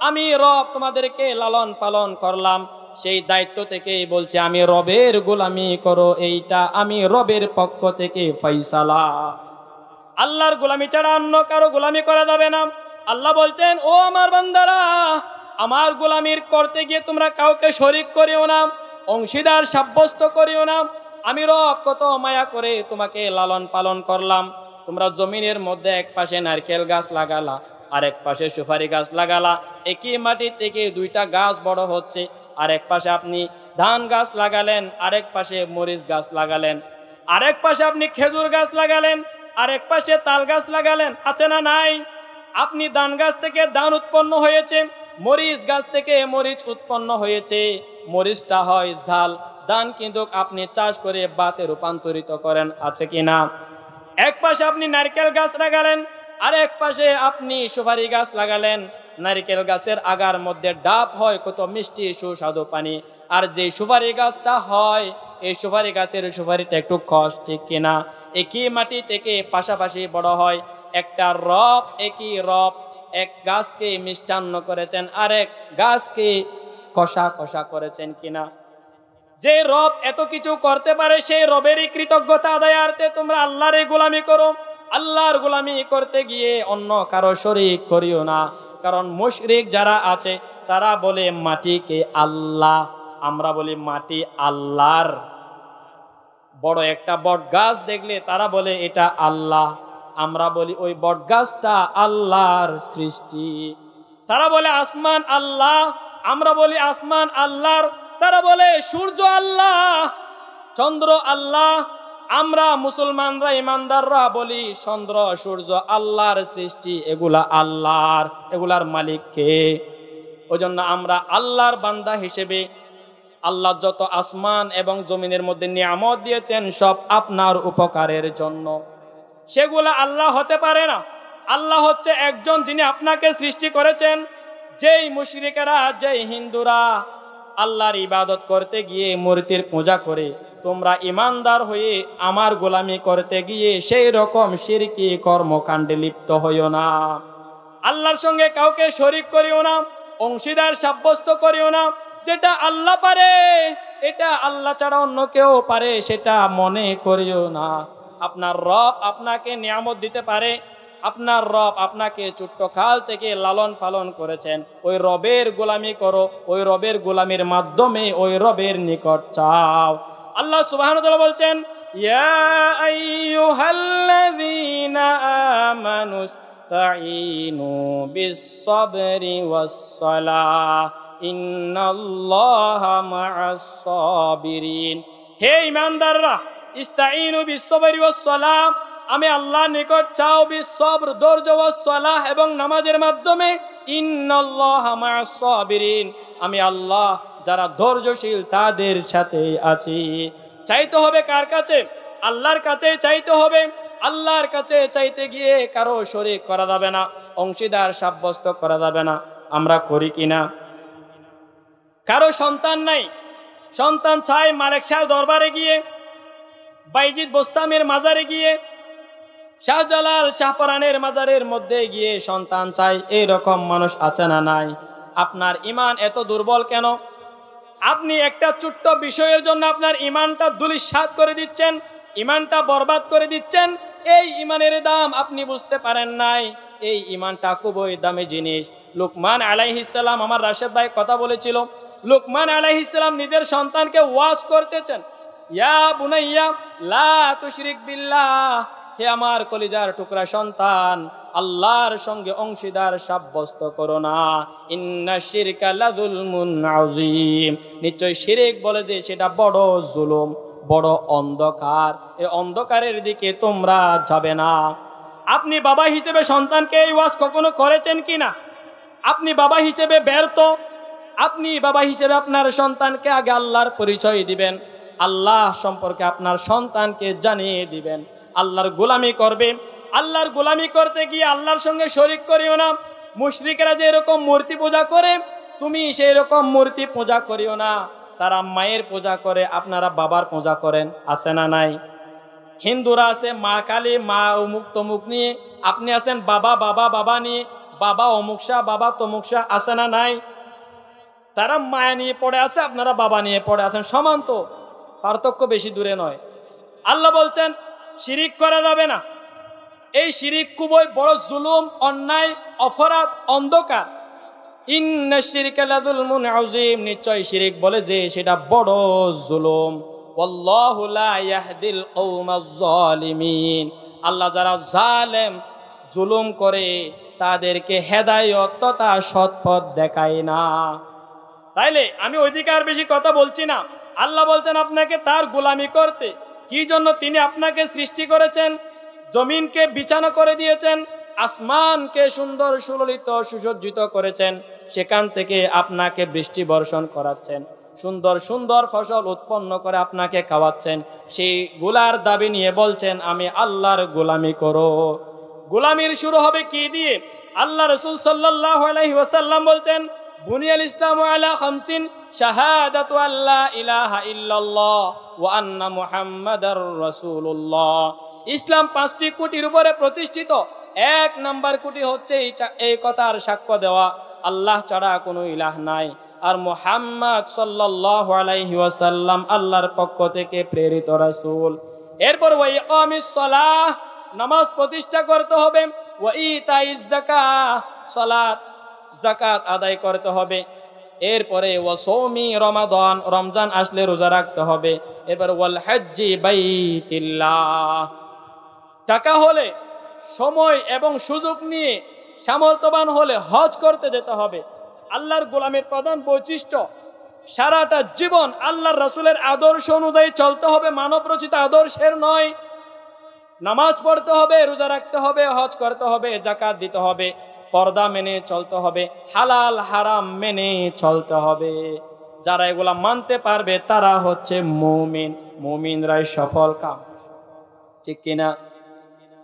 আমি রব তোমাদেরকে লালন পালন করলাম, সেই দায়িত্ব থেকেই বলছে আমি রবের গোলামি করো, এইটা আমি রবের পক্ষ থেকে ফয়সালা। আল্লাহর গোলামি ছাড়া অন্য কারো গোলামি করা যাবে না। আল্লাহ বলছেন ও আমার বান্দারা, আমার গোলামির করতে গিয়ে তোমরা কাউকে শরীক করিও না, অংশীদার সাব্যস্ত করিও না। আমি রব কত মায়া করে তোমাকে লালন পালন করলাম। তোমরা জমিনের মধ্যে এক পাশে নারকেল গাছ লাগালা, আরেক পাশে সুপারি গাছ লাগালা, একই মাটি থেকে 2টা গাছ বড় হচ্ছে। আরেক পাশে আপনি ধান গাছ লাগালেন, আরেক পাশে মরিচ গাছ লাগালেন, আরেক পাশে আপনি খেজুর গাছ লাগালেন, আরেক পাশে তাল গাছ লাগালেন। আছে না নাই? আপনি ধান গাছ থেকে ধান উৎপন্ন হয়েছে, মরিচ গাছ থেকে মরিচ উৎপন্ন হয়েছে। মরিচটা হয় ঝাল, ধান কিন্তু আপনি চাষ করে বাতে রূপান্তরিত করেন, আছে কিনা? এক পাশে আপনি নারকেল গাছ লাগালেন, আর এক পাশে আপনি সুপারি গাছ লাগালেন। নারকেল গাছের আগার মধ্যে ডাব হয় কত মিষ্টি সুস্বাদু পানি, আর যে সুপারি গাছটা হয় এই সুপারি গাছের সুপারিটা একটু খস, ঠিক কিনা? একই মাটি থেকে পাশাপাশি বড় হয়। একটা রব, একই রব এক গাছকে মিষ্টান্ন করেছেন, আরেক গাছকে কষা কষা করেছেন কিনা? যে রব এত কিছু করতে পারে সেই রবেরই কৃতজ্ঞতা আদায়ার্থে তোমরা আল্লাহর গোলামি করো। আল্লাহর গোলামি করতে গিয়ে অন্য কারো শরীক করিও না। কারণ মুশরিক যারা আছে তারা বলে মাটিকে আল্লাহ, আমরা বলি মাটি আল্লাহর। বড় একটা বট গাছ দেখলে তারা বলে এটা আল্লাহ, আমরা বলি ওই বট গাছটা আল্লাহর সৃষ্টি। তারা বলে আসমান আল্লাহ, আমরা বলি আসমান আল্লাহর। তারা বলে সূর্য আল্লাহ, চন্দ্র আল্লাহ, আমরা মুসলমানরা ইমানদাররা বলি চন্দ্র সূর্য আল্লাহর সৃষ্টি, এগুলা আল্লাহর, এগুলার মালিক কে? ওই জন্য আমরা আল্লাহর বান্দা হিসেবে আল্লাহ যত আসমান এবং জমিনের মধ্যে নিয়ামত দিয়েছেন সব আপনার উপকারের জন্য। সেগুলা আল্লাহ হতে পারে না। আল্লাহ হচ্ছে একজন, যিনি আপনাকে সৃষ্টি করেছেন। যেই মুশরিকেরা, যেই হিন্দুরা আল্লাহর ইবাদত করতে গিয়ে মূর্তির পূজা করে, তোমরা ইমানদার হয়ে আমার গোলামি করতে গিয়ে সেই রকম শিরকি কর্মকাণ্ডে লিপ্ত হইও না। আল্লাহর সঙ্গে কাউকে শরীক করিও না, অংশীদার সাব্যস্ত করিও না। যেটা আল্লাহ পারে, এটা আল্লাহ ছাড়া অন্য কেউ পারে সেটা মনে করিও না। আপনার রব আপনাকে নিয়ামত দিতে পারে, আপনার রব আপনাকে ছোট্ট কাল থেকে লালন পালন করেছেন। ওই রবের গোলামি করো, ওই রবের গোলামির মাধ্যমে ওই রবের নিকট চাও। আল্লাহ সুবহানাহু ওয়া তাআলা বলছেন, ইয়া আইয়ুহাল্লাযীনা আমানুস্তাঈনু বিস-সাবরি ওয়াস-সালাহ ইন্নাল্লাহা মা'আস-সাবিরিন। হে ঈমানদাররা, ইস্তাঈনু বিস-সাবরি ওয়াস-সালাহ, আমি আল্লাহর নিকট চাও, বিস-সবর ধৈর্য, ওয়াস-সালাহ এবং নামাজের মাধ্যমে। ইন্নাল্লাহা মা'আস-সাবিরিন, আমি আল্লাহ যারা ধৈর্যশীল তাদের সাথে আছি। চাইতে হবে কার কাছে? আল্লাহর কাছে চাইতে হবে। আল্লাহর কাছে চাইতে গিয়ে কারো শরীক করা যাবে না, অংশীদার সাব্যস্ত করা যাবে না। আমরা করি কিনা? কারো সন্তান নাই, সন্তান চাই মালিক শাহ দরবারে গিয়ে, বাইজিদ বোস্তামের মাজারে গিয়ে, শাহজালাল শাহপরানের মাজারের মধ্যে গিয়ে সন্তান চাই। এইরকম মানুষ আছে না নাই? আপনার ইমান এত দুর্বল কেন? আপনি একটা ছোট্ট বিষয়ের জন্য আপনার ইমানটা ধূলিসাৎ করে দিচ্ছেন, ইমানটা বরবাদ করে দিচ্ছেন। এই ইমানের দাম আপনি বুঝতে পারেন নাই। এই ইমানটা খুবই দামি জিনিস। লুকমান আলাইহিস সালাম, আমার রাশেদ ভাই কথা বলেছিল, লুকমান আলাইহিস সালাম নিজের সন্তানকে ওয়াজ করতেছেন, ইয়া বুনাইয়া লা তুশরিক বিল্লাহ, হে আমার কলিজার টুকরা সন্তান, আল্লাহর সঙ্গে অংশীদার সাব্যস্ত করো না। ইন্না শিরকা লাযুলমুন আযীম, নিশ্চয় শিরক বলে যে সেটা বড় জুলুম, বড় অন্ধকার। এই অন্ধকারের দিকে তোমরা যাবে না। আপনি বাবা হিসেবে সন্তানকে এই ওয়াজ কখনো করেছেন কিনা? আপনি বাবা হিসেবে ব্যর্থ। আপনি বাবা হিসেবে আপনার সন্তানকে আগে আল্লাহর পরিচয় দিবেন, আল্লাহ সম্পর্কে আপনার সন্তানকে জানিয়ে দিবেন। আল্লাহর গোলামি করবে। আল্লাহর গোলামি করতে গিয়ে আল্লাহর সঙ্গে শরীক করিও না। মুশরিকরা যে এরকম মূর্তি পূজা করে, তুমি সেই রকম মূর্তি পূজা করিও না। তারা মায়ের পূজা করে, আপনারা বাবার পূজা করেন, আছে না নাই? হিন্দুরা আছে মা কালী, মা অমুক তমুক নিয়ে, আপনি আছেন বাবা বাবা বাবা নিয়ে, বাবা অমুক শাহ, বাবা তমুক শাহ, আছে না নাই? তারা মায়া নিয়ে পড়ে আছে, আপনারা বাবা নিয়ে পড়ে আছেন, সমান তো, পার্থক্য বেশি দূরে নয়। আল্লাহ বলছেন শিরিক করা যাবে না। এই শিরিক খুবই বড় জুলুম, অন্যায়, অপরাধ, অন্ধকার। ইন্না শিরকা লাযুলমুন আযীম, নিশ্চয় শিরিক বলে যে সেটা বড় জুলুম। ওয়াল্লাহু লা ইয়াহদিল কওমাজ জালিমিন, আল্লাহ যারা জালেম, জুলুম করে তাদেরকে হেদায়েত তথা সৎপথ দেখায় না। তাইলে আমি অধিকার বেশি কথা বলছি না। আল্লাহ বলছেন আপনাকে তার গোলামি করতে। কি জন্য? তিনি আপনাকে সৃষ্টি করেছেন, জমিনকে বিছানা করে দিয়েছেন, আসমানকে সুন্দর সুললিত সুসজ্জিত করেছেন, সেখান থেকে আপনাকে বৃষ্টি বর্ষণ করাচ্ছেন। সুন্দর সুন্দর ফসল উৎপন্ন করে আপনাকে খাওয়াচ্ছেন, সেই গুলার দাবি নিয়ে বলছেন আমি আল্লাহর গোলামি করো। গোলামির শুরু হবে কি দিয়ে? আল্লাহ রাসূল সাল্লাল্লাহু আলাইহি ওয়াসাল্লাম বলছেন বুনিয়াল ইসলামু আলা খামসিন শাহাদাতু আল্লা ইলাহা ইল্লাল্লাহ ওয়া আন্না মুহাম্মাদার রাসূলুল্লাহ। ইসলাম 5টি খুঁটির উপরে প্রতিষ্ঠিত। 1 নাম্বার খুঁটি হচ্ছে এই কথার সাক্ষ্য দেওয়া আল্লাহ ছাড়া কোনো ইলাহ নাই, আর মুহাম্মদ সাল্লাল্লাহু আলাইহি ওয়াসাল্লাম আল্লাহর পক্ষ থেকে প্রেরিত রাসূল। এরপর ওয়া ইকামিস সালাহ, নামাজ প্রতিষ্ঠা করতে হবে, ওয়া ইতাইজ যাকাত, সালাত যাকাত আদায় করতে হবে। এরপরে ওয়া সওমি রমাদান, রমজান আসলে রোজা রাখতে হবে। এরপর ওয়াল হজ্জি বাইতিল্লাহ, টাকা হলে, সময় এবং সুযোগ নিয়ে সামর্থ্যবান হলে হজ করতে যেতে হবে। আল্লাহর গোলামের প্রধান বৈশিষ্ট্য সারাটা জীবন আল্লাহর রাসূলের আদর্শ অনুযায়ী চলতে হবে, মানব রচিত আদর্শের নয়। নামাজ পড়তে হবে, রোজা রাখতে হবে, হজ করতে হবে, যাকাত দিতে হবে, পর্দা মেনে চলতে হবে, হালাল হারাম মেনে চলতে হবে। যারা এগুলা মানতে পারবে তারা হচ্ছে মুমিন। মুমিনরাই সফল কাম, ঠিক কিনা?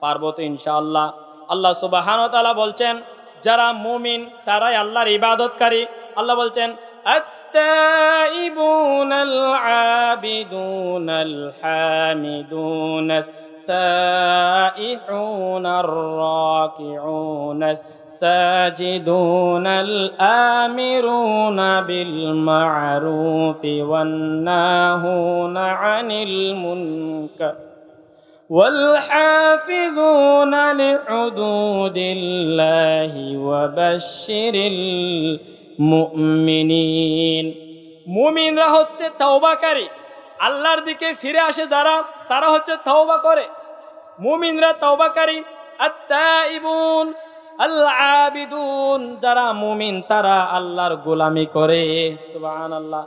পারবো তো ইনশাআল্লাহ। আল্লাহ সুবহানাহু ওয়া তাআলা বলছেন যারা মুমিন তারাই আল্লাহর ইবাদতকারী। আল্লাহ বলছেন আত-তাইবুনাল আবিদুনাল হামিদুনাস সাইহুনার রাকিউনাস সাজিদুনাল আমিরুনা বিল মা'রুফি ওয়ান নাহুনা আনিল মুনকার والحافظون لحدود الله وبشر المؤمنين। মুমিনরা হচ্ছে তওবাকারী, আল্লাহর দিকে ফিরে আসে যারা, তারা হচ্ছে তওবা করে। মুমিনরা তওবাকারী। আত-তাইবুন আল আবিদুন, যারা মুমিন তারা আল্লাহর গোলামি করে। সুবহানাল্লাহ।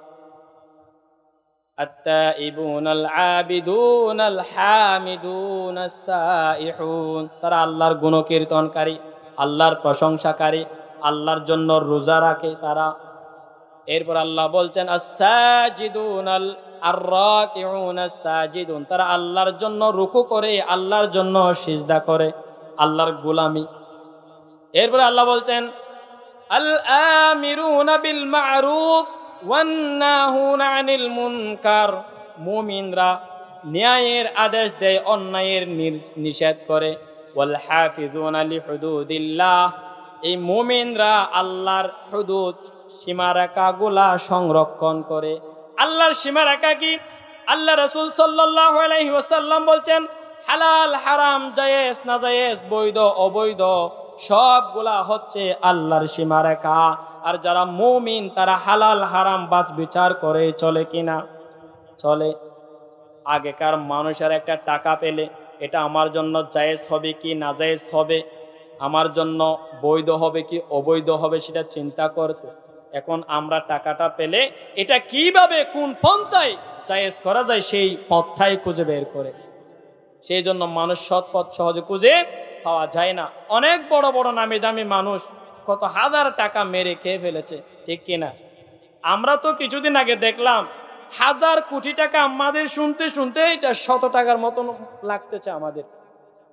التائبون العابدون الحامدون السائحون, তারা আল্লাহর গুণকীর্তনকারী, আল্লাহর প্রশংসাকারী, আল্লাহর জন্য রোজা রাখে তারা। এরপর আল্লাহ বলছেন as-sajidun ar-raki'un as-sajidun, তারা আল্লাহর জন্য রুকু করে, আল্লাহর জন্য সিজদা করে, আল্লাহর গোলামি। এরপর আল্লাহ বলছেন আল-আমিরুনা বিল মা'রুফ ওয়ান্নাহুনা আনিল মুনকার, মুমিনরা ন্যায়ের আদেশ দেয়, অন্যায়ের নিষেধ করে। ওয়াল হাফিজুনা লিহুদুদিল্লাহ, এই মুমিনরা আল্লাহর হুদুদ সীমারেখাগুলা সংরক্ষণ করে। আল্লাহর সীমারেখা কি? আল্লাহ রাসূল সাল্লাল্লাহু আলাইহি ওয়াসাল্লাম বলছেন হালাল হারাম জায়েজ নাজায়েজ বৈধ অবৈধ সবগুলা হচ্ছে আল্লাহর সীমারেখা। আর যারা মুমিন তারা হালাল হারাম বাছ বিচার করে চলে কিনা? চলে। আগেকার মানুষের একটা টাকা পেলে এটা আমার জন্য জায়েজ হবে কি নাজায়েজ হবে, আমার জন্য বৈধ হবে কি অবৈধ হবে সেটা চিন্তা করতো। এখন আমরা টাকাটা পেলে এটা কিভাবে কোন পন্থায় জায়েজ করা যায় সেই পথটাই খুঁজে বের করে। সেই জন্য মানুষ সৎ পথ সহজে খুঁজে পাওয়া যায় না। অনেক বড় বড় নামি দামি মানুষ কত হাজার টাকা মেরে খেয়ে ফেলেছে, ঠিক কিনা? আমরা তো কিছুদিন আগে দেখলাম হাজার কোটি টাকা, আমাদের শুনতে শুনতে এটা 100 টাকার মতন লাগতেছে আমাদের।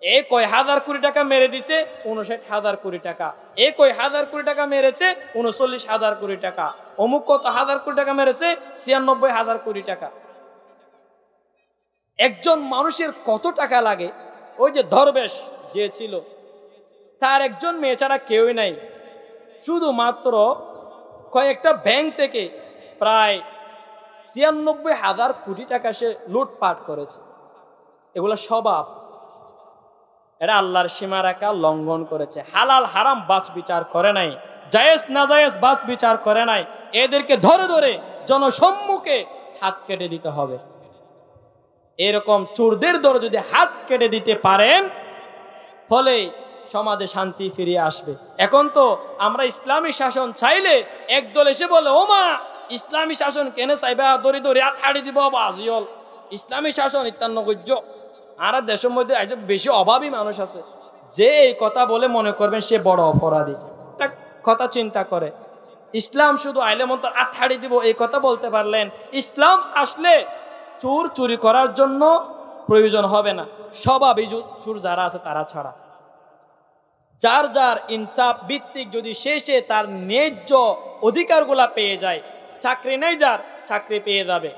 এ কয় হাজার কোটি টাকা মেরে দিছে 59,000 কোটি টাকা, এ কয় হাজার কোটি টাকা মেরেছে 39,000 কোটি টাকা, অমুক কত হাজার কোটি টাকা মেরেছে 96,000 কোটি টাকা। একজন মানুষের কত টাকা লাগে? ওই যে দরবেশ যে ছিল তার একজন মেয়ে ছাড়া কেউই নাই, শুধুমাত্র কয়েকটা ব্যাংক থেকে প্রায় 96,000 কোটি টাকা সে লুটপাট করেছে। এগুলো স্বভাব, এরা আল্লাহর সীমারেখা লঙ্ঘন করেছে, হালাল হারাম বাছ বিচার করে নাই, জায়েজ নাজায়েজ বাছ বিচার করে নাই। এদেরকে ধরে ধরে জনসম্মুখে হাত কেটে দিতে হবে। এরকম চোরদের ধরে যদি হাত কেটে দিতে পারেন ফলে সমাজে শান্তি ফিরিয়ে আসবে। এখন তো আমরা ইসলামী শাসন চাইলে একদল এসে বলে ও মা ইসলামী শাসন কেন চাইবা, দড়ি দড়ি হাত হাড়ি দিব বাজিল ইসলামী শাসন ইত্যান্ন গজ্য। আর দেশের মধ্যে বেশি অভাবী মানুষ আছে, যে এই কথা বলে মনে করবেন সে বড় অপরাধী। কথা চিন্তা করে ইসলাম শুধু আইলে মন্ত্র আঠাড়ি দিব এই কথা বলতে পারলেন। ইসলাম আসলে চোর চুরি করার জন্য প্রয়োজন হবে না, স্বভাবই চোর যারা আছে তারা ছাড়া। যার যার ইনসাফ ভিত্তিক যদি শেষে তার ন্যায্য অধিকারগুলা পেয়ে যায়, চাকরি নেই যার, চাকরি পেয়ে যাবে।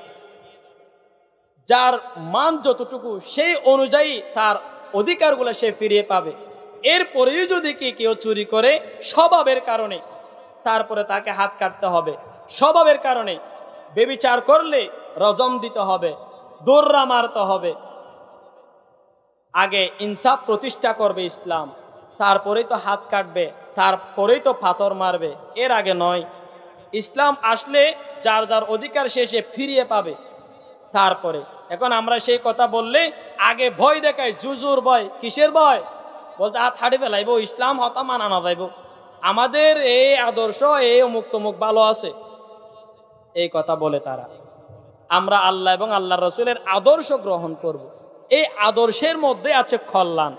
যার মান যতটুকু সেই অনুযায়ী তার অধিকারগুলো সে ফিরিয়ে পাবে। এরপরেও যদি কেউ চুরি করে স্বভাবের কারণে, তারপরে তাকে হাত কাটতে হবে। স্বভাবের কারণে ব্যভিচার করলে রজম দিতে হবে, দৌড়া মারতে হবে। আগে ইনসাফ প্রতিষ্ঠা করবে ইসলাম, তারপরেই তো হাত কাটবে, তারপরেই তো পাথর মারবে, এর আগে নয়। ইসলাম আসলে যার যার অধিকার সে ফিরিয়ে পাবে তারপরে। এখন আমরা সেই কথা বললে আগে ভয় দেখাই, জুজুর ভয়। কিসের ভয়? বলছে হাত হাড়ি ফেলাইব, ইসলাম হতা মানা না যাইব, আমাদের এই আদর্শ এই অমুক তমুক ভালো আছে, এই কথা বলে তারা। আমরা আল্লাহ এবং আল্লাহ রসুলের আদর্শ গ্রহণ করব। এই আদর্শের মধ্যে আছে কল্যাণ।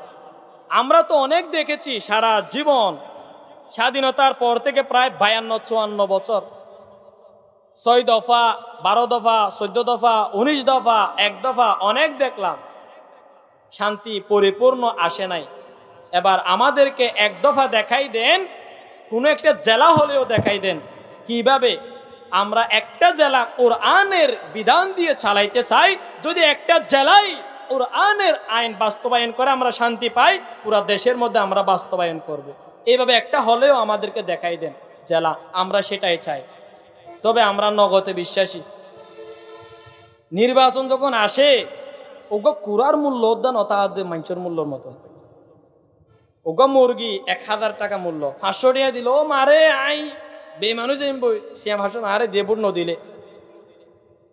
আমরা তো অনেক দেখেছি সারা জীবন, স্বাধীনতার পর থেকে প্রায় 52-54 বছর, 6 দফা, 12 দফা, 14 দফা, 19 দফা, 1 দফা অনেক দেখলাম, শান্তি পরিপূর্ণ আসে নাই। এবার আমাদেরকে 1 দফা দেখাই দেন, কোনো একটা জেলা হলেও দেখাই দেন কিভাবে আমরা একটা জেলা কোরআনের বিধান দিয়ে চালাইতে চাই। যদি একটা জেলায় কোরআনের আইন বাস্তবায়ন করে আমরা শান্তি পাই, পুরো দেশের মধ্যে আমরা বাস্তবায়ন করব। এইভাবে একটা হলেও আমাদেরকে দেখাই দেন জেলা, আমরা সেটাই চাই। তবে আমরা নগদে বিশ্বাসী। নির্বাচন যখন আসে ওগো কুরার মূল্য উদ্যান অতাহাদ্য মানুষের মূল্যর মতো। ওগো মুরগি 1000 টাকা মূল্য, 500 টাকা দিল, ও মারে আই বেমানুষ আরে দেবুর ন দিলে।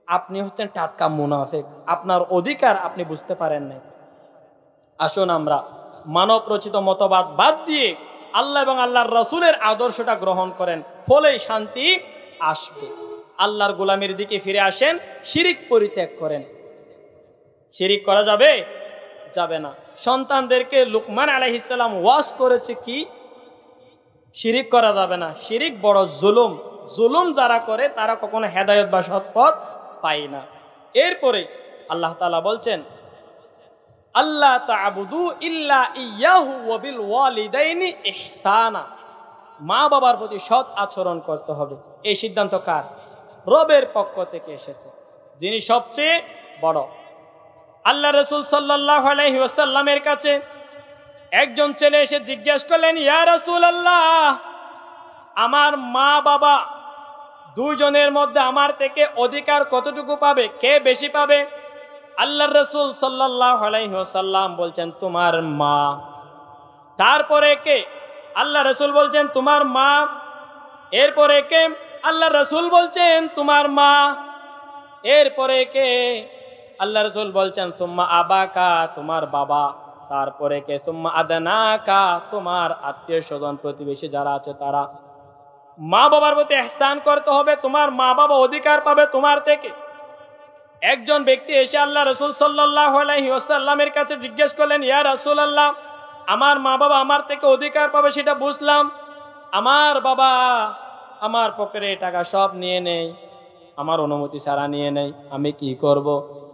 আপনি হচ্ছেন টাটকা মুনাফিক, আপনার অধিকার আপনি বুঝতে পারেন নাই। আসুন আমরা মানব রচিত মতবাদ বাদ দিয়ে আল্লাহ এবং আল্লাহর রাসূলের আদর্শটা গ্রহণ করেন, ফলেই শান্তি আসবে। আল্লাহর গোলামির দিকে ফিরে আসেন, শিরিক পরিত্যাগ করেন। শিরিক করা যাবে? যাবে না। সন্তানদেরকে লুকমান আলাইহিস সালাম ওয়াজ করেছে কি? শিরিক করা যাবে না। শিরিক বড় জুলুম। জুলুম যারা করে তারা কখনো হেদায়েত বা সৎপথ পায় না। এরপরে আল্লাহ তাআলা বলছেন, আল্লাহ তা'বুদু ইল্লা ইয়াহু ওয়া বিল ওয়ালিদাইনি ইহসানা। মা বাবার প্রতি সৎ আচরণ করতে হবে। এই সিদ্ধান্ত কার? রবের পক্ষ থেকে এসেছে, যিনি সবচেয়ে বড়। আল্লাহ রাসূল সাল্লাল্লাহু আলাইহি ওয়াসাল্লামের কাছে একজন ছেলে এসে জিজ্ঞাসা করলেন, ইয়া রাসূলুল্লাহ, আমার মা বাবা দুইজনের মধ্যে আমার থেকে অধিকার কতটুকু পাবে, কে বেশি পাবে? আল্লাহর রাসূল সাল্লাল্লাহু আলাইহি ওয়াসাল্লাম বলছেন, তোমার মা। তারপরে কে? আল্লাহ রাসূল বলছেন, তোমার মা। এরপরে কে? আল্লাহ রাসূল বলছেন, তোমার মা। এরপরে কে? আল্লাহ রাসূল বলছেন, সুম্মা আবাকা, তোমার বাবা। তারপরে কে? সুম্মা আদনাকা, তোমার আত্মীয় স্বজন প্রতিবেশী যারা আছে তারা। মা বাবার প্রতি ইহসান করতে হবে, তোমার মা বাবা অধিকার পাবে তোমার থেকে। একজন ব্যক্তি এসে আল্লাহ রাসূল সাল্লাল্লাহু আলাইহি ওয়াসাল্লামের কাছে জিজ্ঞেস করলেন, ইয়া রাসূলুল্লাহ, আমার মা বাবা আমার থেকে অধিকার পাবে সেটা বুঝলাম, আমার বাবা আমার পকেটে টাকা সব নিয়ে নেয়, আমার অনুমতি ছাড়া নিয়ে নেয়, আমি কি করব?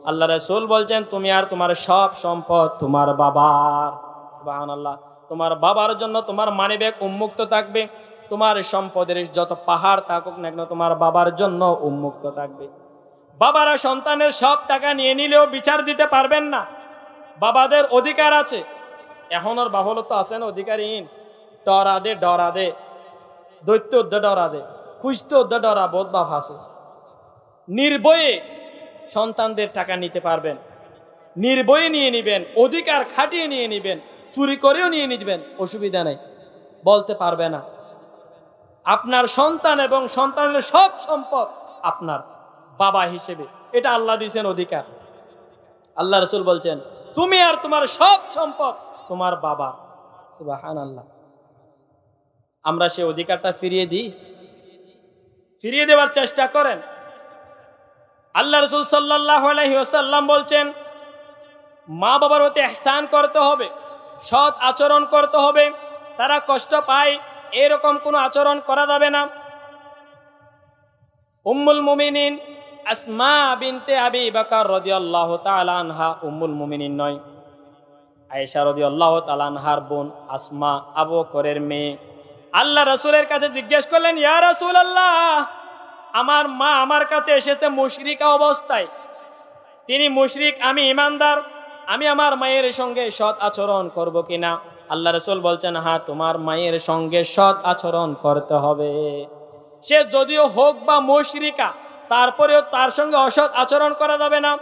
আল্লাহ রাসূল বলছেন, তুমি আর তোমার সব সম্পদ তোমার বাবার। সুবহানাল্লাহ। তোমার বাবার জন্য তোমার মানিব্যাগ উন্মুক্ত থাকবে, তোমার সম্পদের যত পাহাড় থাকুক না কেন তোমার বাবার জন্য উন্মুক্ত থাকবে। বাবারা সন্তানের সব টাকা নিয়ে নিলেও বিচার দিতে পারবেন না, বাবাদের অধিকার আছে। এখন ওর বাহল তো আছেন অধিকারহীন, ডরা দে ডরা দে, দৈত্য উদ্ধে ডরা দে, খুঁজতে উদ্ধে ডরা, বোধ বাপ আছে। নির্ভয়ে সন্তানদের টাকা নিতে পারবেন, নির্ভয়ে নিয়ে নিবেন, অধিকার খাটিয়ে নিয়ে নিবেন, চুরি করেও নিয়ে নিবেন, অসুবিধা নেই, বলতে পারবে না। আপনার সন্তান এবং সন্তানের সব সম্পদ আপনার বাবা হিসেবে, এটা আল্লাহ দিয়েছেন অধিকার। আল্লাহ রাসূল বলছেন, তুমি আর তোমার সব সম্পদ তোমার বাবা। সুবহানাল্লাহ। আমরা সেই অধিকারটা ফিরিয়ে দিই, ফিরিয়ে দেওয়ার চেষ্টা করেন। আল্লাহ রাসূল সাল্লাল্লাহু আলাইহি ওয়াসাল্লাম বলছেন, মা বাবার প্রতি ইহসান করতে হবে, সৎ আচরণ করতে হবে, তারা কষ্ট পায় এরকম কোনো আচরণ করা যাবে না। উম্মুল মুমিনিন আসমা বিনতে আবি বকর রাদিয়াল্লাহু তাআলা আনহা উম্মুল মুমিনিন নয়, আয়েশা রাদিয়াল্লাহু তাআলা আনহার বোন আসমা, আবু বকরের মেয়ে। আল্লাহ রাসূলের কাছে জিজ্ঞেস করলেন, ইয়া রাসূলুল্লাহ, আমার মা আমার কাছে এসেছে মুশরিকা অবস্থায়। তিনি মুশরিক, আমি ঈমানদার, আমি আমার মায়ের সঙ্গে সৎ আচরণ করব কিনা? আল্লাহ রাসূল বলছেন, হ্যাঁ, তোমার মায়ের সঙ্গে সৎ আচরণ করতে হবে। সে যদিও হোক বা মুশরিকা, তারপরেও তার সঙ্গে অসৎ আচরণ করা যাবে না।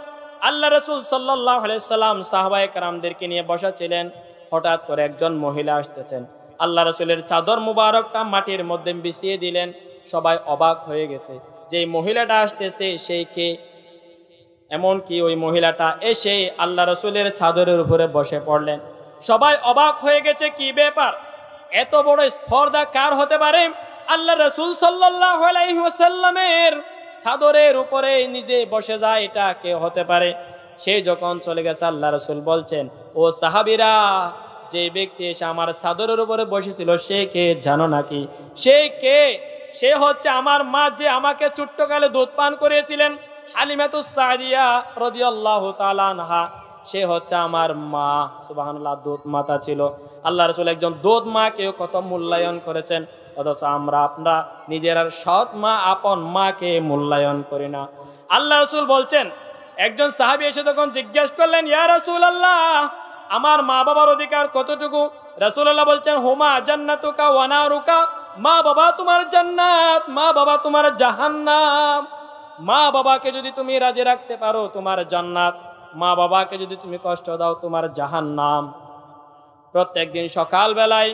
আল্লাহ রাসূল সাল্লাল্লাহু আলাইহি সাল্লাম সাহাবায়ে কেরামদেরকে নিয়ে বসা ছিলেন। হঠাৎ করে একজন মহিলা আসতেছেন, আল্লাহ রাসূলের চাদর মুবারকটা মাটির মধ্যে বিছিয়ে দিলেন। সবাই অবাক হয়ে গেছে যে মহিলাটা আসতেছে সেই কে। এমনকি ওই মহিলাটা এসে আল্লাহ রাসূলের চাদরের উপরে বসে পড়লেন। সবাই অবাক হয়ে গেছে, কি ব্যাপার, এত বড় স্পর্ধা কার হতে পারে? আল্লাহ রাসূল সাল্লাল্লাহু আলাইহি ওয়াসাল্লামের চাদরের উপরে নিজে বসে যায়, এটা কে হতে পারে? সে যখন চলে গেছে, আল্লাহ রাসূল বলছেন, ও সাহাবীরা, যে ব্যক্তি এসে আমার চাদরের উপরে বসেছিল সে কে জানো নাকি? সে কে? সে হচ্ছে আমার মা, যে আমাকে ছোট্টকালে দুধ পান করিয়েছিলেন, হালিমাতুস সাদিয়া রাদিয়াল্লাহু তাআলা আনহা। সে হচ্ছে আমার মা। সুবহানাল্লাহ, দুধ মাতা ছিল। আল্লাহ রাসূল একজন দুধ মাকেও কত মূল্যায়ন করেছেন, অথচ আমরা নিজের সৎ মা, আপন মাকে মূল্যায়ন করি না। আল্লাহ রাসূল বলছেন, একজন সাহাবী এসে তখন জিজ্ঞেস করলেন, ইয়া রাসূলুল্লাহ, আমার মা বাবার অধিকার কতটুকু? রাসূলুল্লাহ বলছেন, হুমা জান্নাতুকা ওয়া নারুকা, মা বাবা তোমার জান্নাত, মা বাবা তোমার জাহান্নাম। মা বাবাকে যদি তুমি রাজি রাখতে পারো তোমার জান্নাত, মা বাবাকে যদি তুমি কষ্ট দাও তোমার জাহান্নাম। প্রত্যেকদিন সকাল বেলায়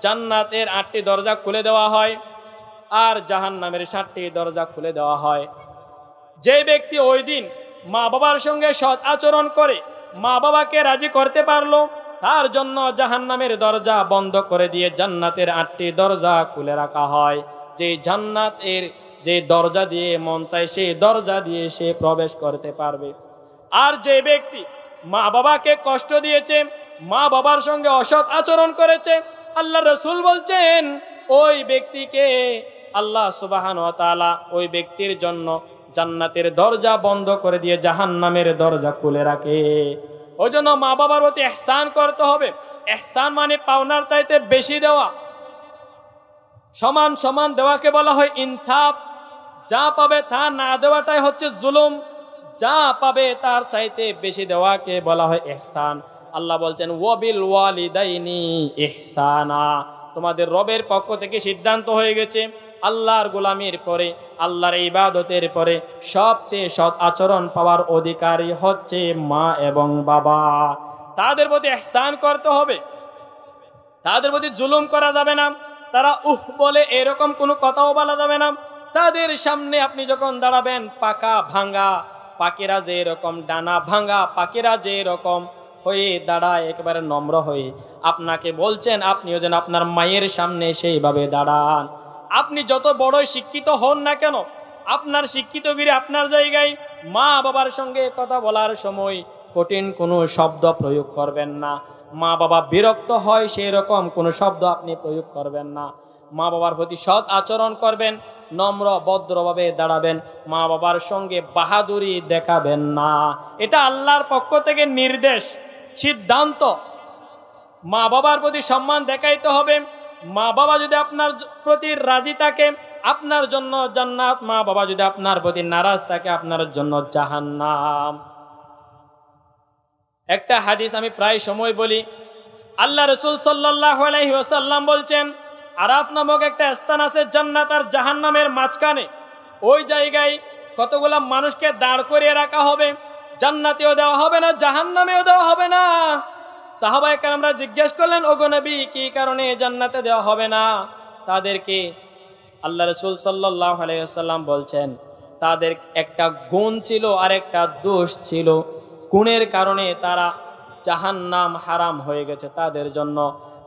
জান্নাতের 8টি দরজা খুলে দেওয়া হয় আর জাহান্নামের 7টি দরজা খুলে দেওয়া হয়। যে ব্যক্তি ওই দিন মা বাবার সঙ্গে সৎ আচরণ করে মা বাবাকে রাজি করতে পারলো, তার জন্য জাহান্নামের দরজা বন্ধ করে দিয়ে জান্নাতের 8টি দরজা খুলে রাখা হয়। যে জান্নাতের যে দরজা দিয়ে মন চায় সেই দরজা দিয়ে সে প্রবেশ করতে পারবে। আর যে ব্যক্তি মা বাবাকে কষ্ট দিয়েছে, মা বাবার সঙ্গে অসৎ আচরণ করেছে, আল্লাহ রাসূল বলছেন ওই ব্যক্তিকে আল্লাহ সুবহানাহু ওয়া তাআলা ওই ব্যক্তির জন্য জান্নাতের দরজা বন্ধ করে দিয়ে জাহান্নামের দরজা খুলে রাখে। ওই জন্য মা বাবার প্রতি ইহসান করতে হবে। ইহসান মানে পাওনার চাইতে বেশি দেওয়া, সমান সমান দেওয়াকে বলা হয় ইনসাফ। যা পাবে তা না দেওয়াটাই হচ্ছে জুলুম, যা পাবে তার চাইতে বেশি দেওয়াকে বলা হয় ইহসান। আল্লাহ বলছেন, ওয়াবিল ওয়ালিদাইনি ইহসানা। তোমাদের রবের পক্ষ থেকে সিদ্ধান্ত হয়ে গেছে, আল্লাহর গোলামির পরে, আল্লাহর ইবাদতের পরে সবচেয়ে সৎ আচরণ পাওয়ার অধিকারী হচ্ছে মা এবং বাবা। তাদের প্রতি ইহসান করতে হবে, তাদের প্রতি জুলুম করা যাবে না। তারা বলে এরকম কোনো কথাও বলা যাবে না। তাদের সামনে আপনি যখন দাঁড়াবেন, পাকা ভাঙ্গা পাখিরা যে এরকম, ডানা ভাঙ্গা পাখিরা যে এরকম হয়ে দাঁড়ায়, একেবারে নম্র হয়ে, আপনাকে বলছেন আপনিও যেন আপনার মায়ের সামনে সেইভাবে দাঁড়ান। আপনি যত বড়ই শিক্ষিত হন না কেন, আপনার শিক্ষিতগিরি আপনার জায়গায়। মা বাবার সঙ্গে কথা বলার সময় কঠিন কোনো শব্দ প্রয়োগ করবেন না। মা বাবা বিরক্ত হয় সেই রকম কোনো শব্দ আপনি প্রয়োগ করবেন না। মা বাবার প্রতি সৎ আচরণ করবেন, নম্র ভদ্রভাবে দাঁড়াবেন, মা বাবার সঙ্গে বাহাদুরি দেখাবেন না। এটা আল্লাহর পক্ষ থেকে নির্দেশ, সিদ্ধান্ত। মা বাবার প্রতি সম্মান দেখাইতে হবে। মা বাবা যদি আপনার প্রতি রাজি থাকে আপনার জন্য জান্নাত, মা বাবা যদি আপনার প্রতি নারাজ থাকে আপনার জন্য জাহান্নাম। একটা হাদিস আমি প্রায় সময় বলি, আল্লাহ রাসূল সাল্লাল্লাহু আলাইহি ওয়াসাল্লাম বলছেন, আরাফ নামক একটা স্থান আছে জান্নাত আর জাহান্নামের মাঝখানে। ওই জায়গায় কতগুলা মানুষকে দাঁড় করিয়ে রাখা হবে, জান্নাতেও দেওয়া হবে না, জাহান্নামেও দেওয়া হবে না। সাহাবায়ে কেরামরা জিজ্ঞেস করলেন, ওগো নবী, কি কারণে জান্নাতে দেওয়া হবে না তাদেরকে? আল্লাহ রাসূল সাল্লাল্লাহু আলাইহি ওয়াসাল্লাম বলছেন, তাদের একটা গুণ ছিল আর একটা দোষ ছিল। গুণের কারণে তারা জাহান্নাম হারাম হয়ে গেছে তাদের জন্য,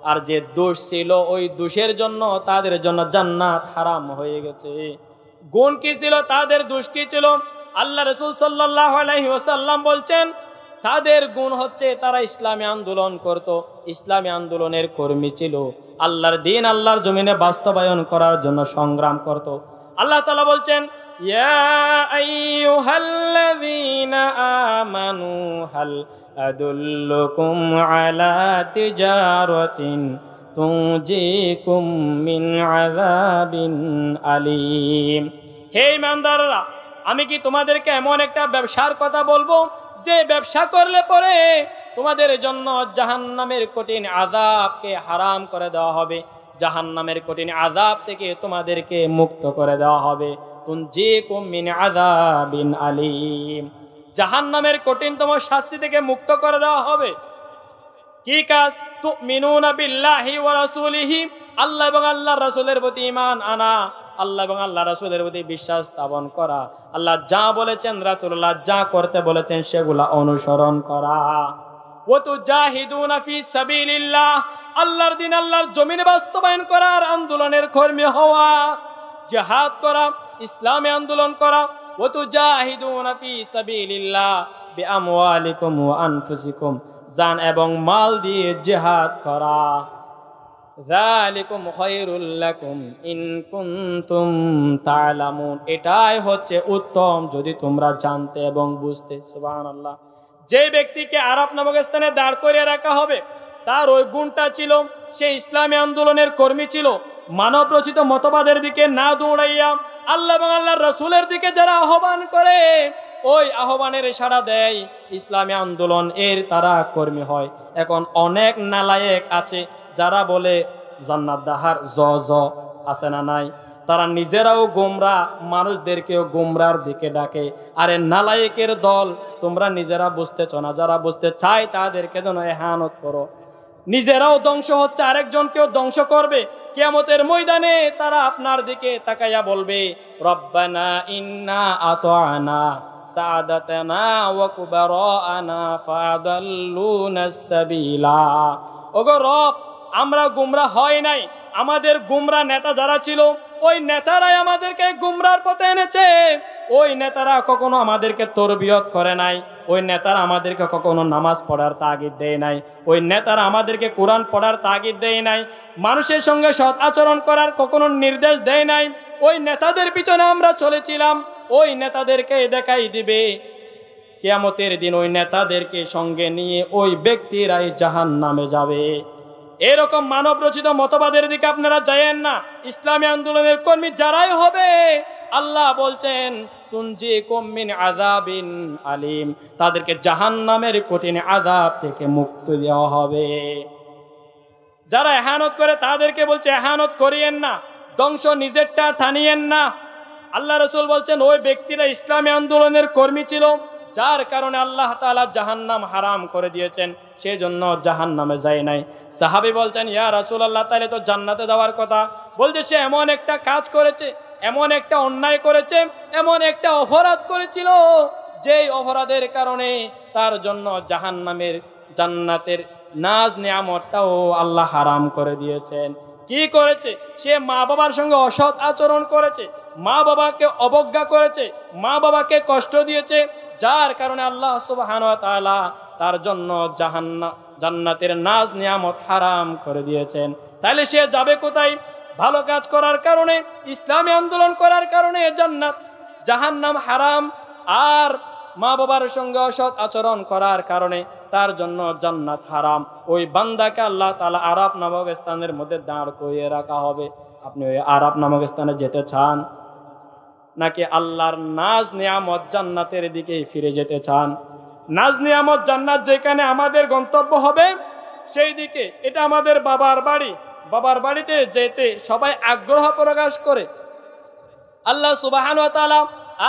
আর যে দোষ ছিল ওই দোষের জন্য তাদের জন্য জান্নাত হারাম হয়ে গেছে। গুণ কি ছিল, তাদের দোষ কি ছিল? আল্লাহ রাসূল সাল্লাল্লাহু আলাইহি ওয়াসাল্লাম বলছেন, তাদের গুণ হচ্ছে তারা ইসলামী আন্দোলন করত, ইসলামী আন্দোলনের কর্মী ছিল, আল্লাহর দ্বীন আল্লাহর জমিনে বাস্তবায়ন করার জন্য সংগ্রাম করত। আল্লাহ তাআলা বলছেন, ইয়া আইয়ুহাল্লাযীনা আমানু হাল আদুল্লুকুম আলা তিজারাতিন তুনজিকুম মিন আযাবিন আলীম। হে ঈমানদাররা, আমি কি তোমাদেরকে এমন একটা ব্যবসার কথা বলবো যে ব্যবসা করলে পরে তোমাদের জন্য জাহান্নামের কঠিন আযাবকে হারাম করে দেওয়া হবে, জাহান্নামের কঠিন আযাব থেকে তোমাদেরকে মুক্ত করে দেওয়া হবে। তুনজিকুম মিন আযাবিন আলীম, জাহান্নামের কঠিনতম শাস্তি থেকে মুক্ত করে দেওয়া হবে। কি কাজ? তুমিনুনা বিল্লাহি ওয়া রাসূলিহি, আল্লাহ এবং আল্লাহর রাসূলের প্রতি ঈমান আনা, আল্লাহ এবং আল্লাহ রাসূলের প্রতি বিশ্বাস স্থাপন করা, আল্লাহ যা বলেছেন রাসূলুল্লাহ যা করতে বলেছেন সেগুলা অনুসরণ করা। ওয়া তুজাহিদুনা ফি সাবিলিল্লাহ, আল্লাহর দ্বীন আল্লাহর জমিনে বাস্তবায়ন করার আন্দোলনের কর্মী হওয়া, জিহাদ করা, ইসলামে আন্দোলন করা। ওয়া তুজাহিদুনা ফি সাবিলিল্লাহ বিআমওয়ালিকুম ওয়া আনফুসিকুম, জান এবং মাল দিয়ে জিহাদ করা। যালিকুম খায়রুল লাকুম ইন কুনতুম তা'লামুন, এটাই হচ্ছে উত্তম যদি তোমরা জানতে এবং বুঝতে। সুবহানাল্লাহ। যে ব্যক্তিকে আরাফ নামক স্থানে দাঁড় করিয়ে রাখা হবে তার ওই গুণটা ছিল সে ইসলামী আন্দোলনের কর্মী ছিল। মানব রচিত মতবাদের দিকে না দৌড়াইয়া আল্লাহ এবং আল্লাহর রাসূলের দিকে যারা আহ্বান করে, ওই আহ্বানের সাড়া দেয়, ইসলামী আন্দোলন এর তারা কর্মী হয়। এখন অনেক নালায়েক আছে যারা বলে জান্নাত দাহার জ আছে না নাই, তারা নিজেরাও গোমরা, মানুষদেরকেও গোমরার দিকে ডাকে। আরে নালায়েকের দল, তোমরা নিজেরা বুঝতেছ না, যারা বুঝতে চায় তাদেরকে যেন ইহানত করো। নিজেরাও ধ্বংস হচ্ছে, আরেকজনকেও ধ্বংস করবে। কিয়ামতের ময়দানে তারা আপনার দিকে তাকাইয়া বলবে, রব্বানা ইন্না আতা'না সাদাতানা ওয়া কুবারানা ফাদাল্লুনাস সাবিলা। ওগো রব, আমরা গুমরাহ হয় নাই, আমাদের গুমরা নেতা যারা ছিল ওই নেতারাই আমাদেরকে গুমরার পথে এনেছে। ওই নেতারা কখনো আমাদেরকে তরবিয়ত করে নাই, ওই নেতারা আমাদেরকে কখনো নামাজ পড়ার তাগিদ দেয় নাই, ওই নেতারা আমাদেরকে কোরআন পড়ার তাগিদ দেয় নাই, মানুষের সঙ্গে সৎ আচরণ করার কখনো নির্দেশ দেয় নাই। ওই নেতাদের পিছনে আমরা চলেছিলাম, ওই নেতাদেরকে দেখাই দিবে কিয়ামতের দিন ওই নেতাদেরকে সঙ্গে নিয়ে ওই ব্যক্তিরাই জাহান্নামে যাবে। এরকম মানব রচিত মতবাদের দিকে আপনারা যায়েন না। ইসলামী আন্দোলনের কর্মী যারাই হবে, আল্লাহ বলছেন তুনজিকুম মিন আযাবিন আলীম, তাদেরকে জাহান্নামের কঠিন আযাব থেকে মুক্তি দেওয়া হবে। যারা ইহানত করে তাদেরকে বলছে ইহানত করিয়েন না, ধ্বংস নিজেরটা টানিয়েন না। আল্লাহ রাসূল বলছেন ওই ব্যক্তিরা ইসলামী আন্দোলনের কর্মী ছিল, যার কারণে আল্লাহ তাআলা জাহান্নাম হারাম করে দিয়েছেন, সেজন্য জাহান্নামে যায় নাই। সাহাবী বলছেন ইয়া রাসূলুল্লাহ, তাহলে তো জান্নাতে যাওয়ার কথা। বলছে সে এমন একটা কাজ করেছে, এমন একটা অন্যায় করেছে, এমন একটা অপরাধ করেছিল, যেই অপরাধের কারণে তার জন্য জাহান্নামের জান্নাতের নাজ নিয়ামতটাও আল্লাহ হারাম করে দিয়েছেন। কি করেছে? সে মা বাবার সঙ্গে অসৎ আচরণ করেছে, মা বাবাকে অবজ্ঞা করেছে, মা বাবাকে কষ্ট দিয়েছে, যার কারণে আল্লাহ সুবহানাহু ওয়া তাআলা তার জন্য জান্নাতের নাজ নিয়ামত হারাম করে দিয়েছেন। তাহলে সে যাবে কোথায়? ভালো কাজ করার কারণে, ইসলামী আন্দোলন করার কারণে জান্নাত, জাহান্নাম হারাম। আর মা বাবার সঙ্গে অসৎ আচরণ করার কারণে তার জন্য জান্নাত হারাম। ওই বান্দাকে আল্লাহ তাআলা আরাফ নামক স্থানের মধ্যে দাঁড় করিয়ে রাখা হবে। আপনি ওই আরাফ নামক স্থানে যেতে চান, নাকি আল্লাহর নাজ নিয়ামত জান্নাতের দিকে ফিরে যেতে চান? নাজ নিয়ামত জান্নাত যেখানে আমাদের গন্তব্য হবে সেই দিকে। এটা আমাদের বাবার বাড়ি, বাবার বাড়িতে যেতে সবাই আগ্রহ প্রকাশ করে। আল্লাহ সুবহানাহু ওয়া তাআলা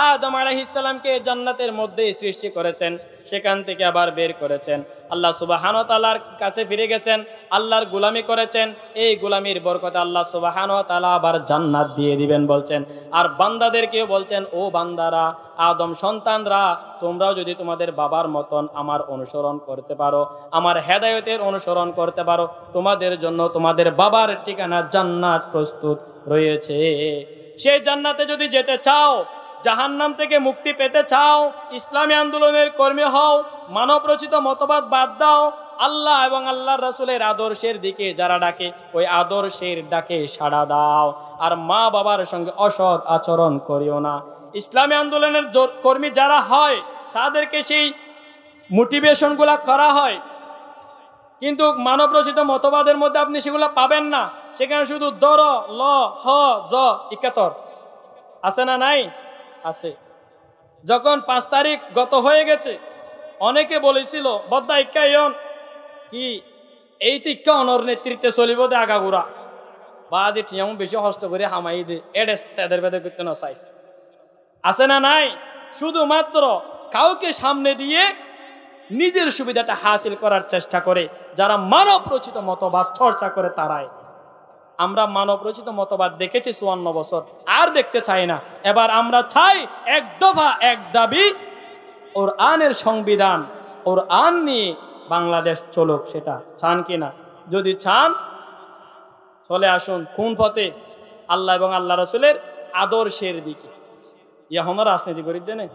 আদম আলাইহিস সালামকে জান্নাতের মধ্যে সৃষ্টি করেছেন, সেখান থেকে আবার বের করেছেন। আল্লাহ সুবহানাহু ওয়া তাআলার কাছে ফিরে গেছেন, আল্লাহর গোলামি করেছেন। এই গোলামির বরকতে আল্লাহ সুবহানাহু ওয়া তাআলা আবার জান্নাত দিয়ে দিবেন বলছেন। আর বান্দাদেরকেও বলছেন, ও বান্দারা, আদম সন্তানরা, তোমরাও যদি তোমাদের বাবার মতন আমার অনুসরণ করতে পারো, আমার হেদায়েতের অনুসরণ করতে পারো, তোমাদের জন্য তোমাদের বাবার ঠিকানা জান্নাত প্রস্তুত রয়েছে। সেই জান্নাতে যদি যেতে চাও, জাহান্নাম থেকে মুক্তি পেতে চাও, ইসলামী আন্দোলনের কর্মী হও, মানব রচিত মতবাদ বাদ দাও, আল্লাহ এবং আল্লাহর রাসূলের আদর্শের দিকে যারা ডাকে ওই আদর্শের ডাকে সাড়া দাও। আর মা বাবার সঙ্গে অসৎ আচরণ করিও না। ইসলামী আন্দোলনের কর্মী যারা হয় তাদেরকে সেই মোটিভেশনগুলা করা হয়, কিন্তু মানব রচিত মতবাদের মধ্যে আপনি সেগুলো পাবেন না। সেখানে শুধু দর ল হ জ ইকাতর আছে না? নাই? আছে। যখন 5 তারিখ গত হয়ে গেছে, অনেকে বলেছিল বদ্দা ইক্কা ইয়ন কি এই তো ইক্কা অনর নেতৃত্বে চলিব দে আগাগুড়া বা যে যেমন বেশি কষ্ট করে হামাই দে এডে সেদের বেদে করতে না চাইছে। আছে না? নাই? শুধুমাত্র কাউকে সামনে দিয়ে নিজের সুবিধাটা হাসিল করার চেষ্টা করে যারা মানব রচিত মতবাদ চর্চা করে তারাই। আমরা মানব রচিত মতবাদ দেখেছি 54 বছর, আর দেখতে চাই না। এবার আমরা চাই এক দফা এক দাবি, কোরআনের সংবিধান, কোরআন নিয়ে বাংলাদেশ চলুক। সেটা চান কিনা? যদি চান চলে আসুন কোন পথে? আল্লাহ এবং আল্লাহ রাসূলের আদর্শের দিকে। এখনো রাজনীতি করি জানে,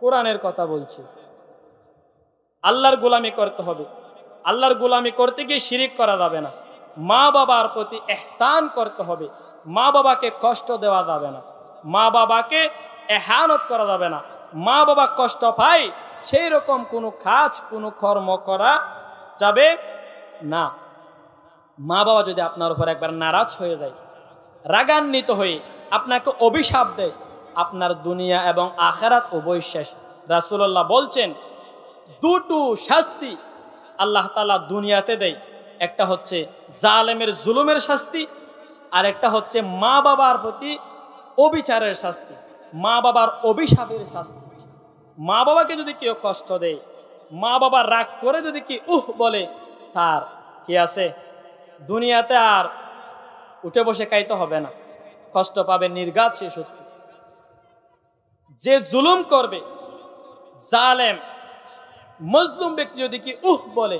কোরআনের কথা বলছি। আল্লাহর গোলামি করতে হবে। আল্লাহর গোলামি করতে গিয়ে শিরিক করা যাবে না। মা বাবার প্রতি ইহসান করতে হবে। মা বাবাকে কষ্ট দেওয়া যাবে না। মা বাবাকে এহানত করা যাবে না। মা বাবা কষ্ট পায় সেই রকম কোনো কাজ, কোনো কর্ম করা যাবে না। মা বাবা যদি আপনার উপর একবার নারাজ হয়ে যায়, রাগান্বিত হয়ে আপনাকে অভিশাপ দেয়, আপনার দুনিয়া এবং আখিরাত উভয় শেষ। রাসূলুল্লাহ বলছেন দুটো শাস্তি আল্লাহ তাআলা দুনিয়াতে দেয়। একটা হচ্ছে জালেমের জুলুমের শাস্তি, আর একটা হচ্ছে মা বাবার প্রতি অবিচারের শাস্তি, মা বাবার অভিশাপের শাস্তি। মা বাবাকে যদি কেউ কষ্ট দেয়, মা বাবা রাগ করে যদি কি বলে, তার কি আছে? দুনিয়াতে আর উঠে বসে খাইতে হবে না, কষ্ট পাবে নির্ঘাত। সে সত্যি যে জুলুম করবে, জালেম মজলুম ব্যক্তি যদি কি বলে,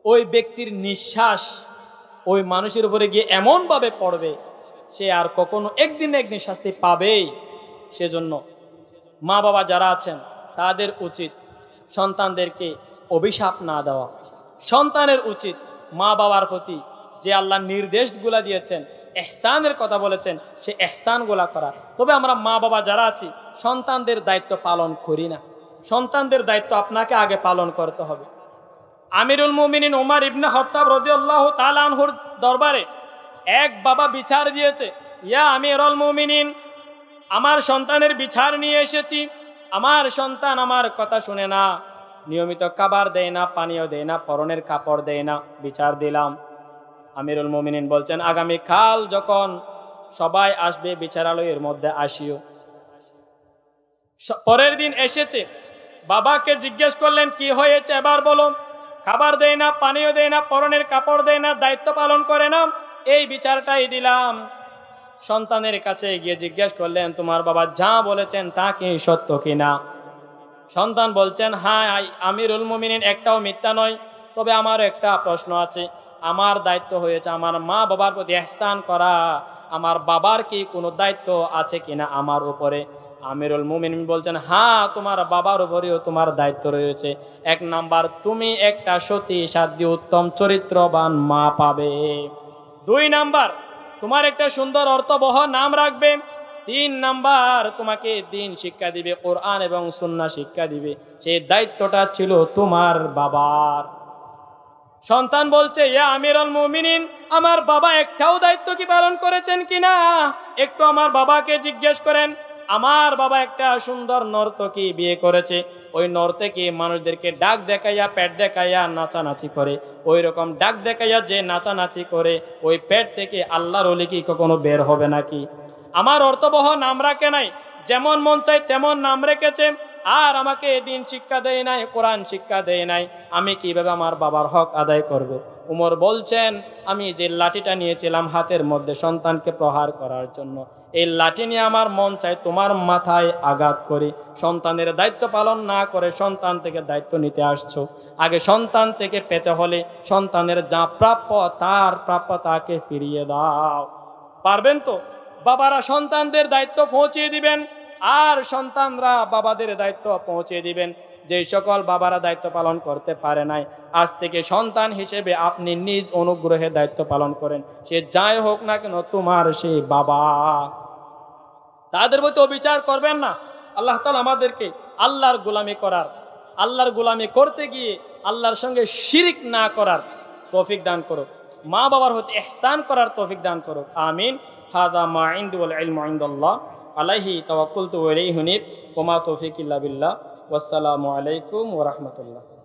ওই ব্যক্তির নিঃশ্বাস ওই মানুষের উপরে গিয়ে এমন ভাবে পড়বে, সে আর কখনো একদিন না একদিন শাস্তি পাবেই। সেজন্য মা বাবা যারা আছেন তাদের উচিত সন্তানদেরকে অভিশাপ না দেওয়া। সন্তানের উচিত মা বাবার প্রতি যে আল্লাহ নির্দেশগুলা দিয়েছেন, ইহসানের কথা বলেছেন, সে ইহসানগুলা করা। তবে আমরা মা বাবা যারা আছি সন্তানদের দায়িত্ব পালন করি না। সন্তানদের দায়িত্ব আপনাকে আগে পালন করতে হবে। আমিরুল মুমিনিন ওমর ইবনে খাত্তাব রাদিয়াল্লাহু তাআলা আনহুর দরবারে এক বাবা বিচার দিয়েছে, ইয়া আমিরুল মুমিনিন, আমার সন্তানের বিচার নিয়ে এসেছি। আমার সন্তান আমার কথা শুনে না, নিয়মিত খাবার দেয় না, পানীয় দেয় না, পরনের কাপড় দেয় না। বিচার দিলাম। আমিরুল মুমিনিন বলছেন, আগামী কাল যখন সবাই আসবে বিচারালয়ের মধ্যে আসিও। পরের দিন এসেছে, বাবাকে জিজ্ঞেস করলেন কি হয়েছে এবার বলো। খাবার দেয় না, পানীয় দেয় না, পরনের কাপড় দেয় না, দায়িত্ব পালন করে না, এই বিচারটাই দিলাম। সন্তানের কাছে গিয়ে জিজ্ঞেস করলেন, তোমার বাবা যা বলেছেন তা কি সত্য কিনা? সন্তান বলছেন, হ্যাঁ আমিরুল মুমিনিন, একটাও মিথ্যা নয়। তবে আমার একটা প্রশ্ন আছে। আমার দায়িত্ব হয়েছে আমার মা বাবার প্রতি ইহসান করা। আমার বাবার কি কোনো দায়িত্ব আছে কিনা আমার উপরে? আমিরুল মুমিনিন বলছেন, হ্যাঁ, তোমার বাবার উপরেও তোমার দায়িত্ব রয়েছে। 1 নাম্বার, তুমি একটা সতী সাধ্য উত্তম চরিত্রবান মা পাবে। 2 নাম্বার, তোমার একটা সুন্দর অর্থবহ নাম রাখবে। 3 নাম্বার, তোমাকে দ্বীন শিক্ষা দিবে, কোরআন এবং সুন্নাহ শিক্ষা দিবে। সেই দায়িত্বটা ছিল তোমার বাবার। সন্তান বলছে, ইয়া আমিরুল মুমিনিন, আমার বাবা একটাও দায়িত্ব কি পালন করেছেন কিনা একটু আমার বাবাকে জিজ্ঞেস করেন। আমার বাবা একটা সুন্দর নর্তকী বিয়ে করেছে। ওই নর্তকী মানুষদেরকে ডাক দেখাইয়া, পেট দেখাইয়া নাচানাচি করে। ওই রকম ডাক দেখাইয়া যে নাচানাচি করে, ওই পেট থেকে আল্লাহর ওলি কি কখনো বের হবে নাকি? আমার অর্থবহ নাম রাখে নাই, যেমন মন চাই তেমন নাম রেখেছে, আর আমাকে দিন শিক্ষা দেয় নাই, কোরআন শিক্ষা দেয় নাই। আমি কিভাবে আমার বাবার হক আদায় করব? উমর বলছেন, আমি যে লাঠিটা নিয়েছিলাম হাতের মধ্যে সন্তানকে প্রহার করার জন্য, এই লাঠি নিয়ে আমার মন চাই তোমার মাথায় আঘাত করি। সন্তানের দায়িত্ব পালন না করে সন্তান থেকে দায়িত্ব নিতে আসছো। আগে সন্তান থেকে পেতে হলে সন্তানের যা প্রাপ্য তার প্রাপ্য তাকে ফিরিয়ে দাও। পারবেন তো? বাবারা সন্তানদের দায়িত্ব পৌঁছিয়ে দিবেন, আর সন্তানরা বাবাদের দায়িত্ব পৌঁছে দিবেন। যে সকল বাবারা দায়িত্ব পালন করতে পারে নাই, আজ থেকে সন্তান হিসেবে আপনি নিজ অনুগ্রহে দায়িত্ব পালন করেন। সে যাই হোক না কেন তোমার সেই বাবা। তাদের প্রতি অবিচার করবেন না। আল্লাহ তাআলা আমাদেরকে আল্লাহর গোলামি করতে গিয়ে আল্লাহর সঙ্গে শিরিক না করার তৌফিক দান করুক, মা বাবার প্রতি ইহসান করার তৌফিক দান করুক। আমিন। হাযা মা ইনদি ওয়াল ইলমু ইনদাল্লাহ আলাইহি তাওয়াক্কালতু ওয়া ইলাইহি উনীব ওয়া মা তৌফিক ইল্লা বিল্লাহ। ওয়াসসালামু আলাইকুম ওয়া রাহমাতুল্লাহ।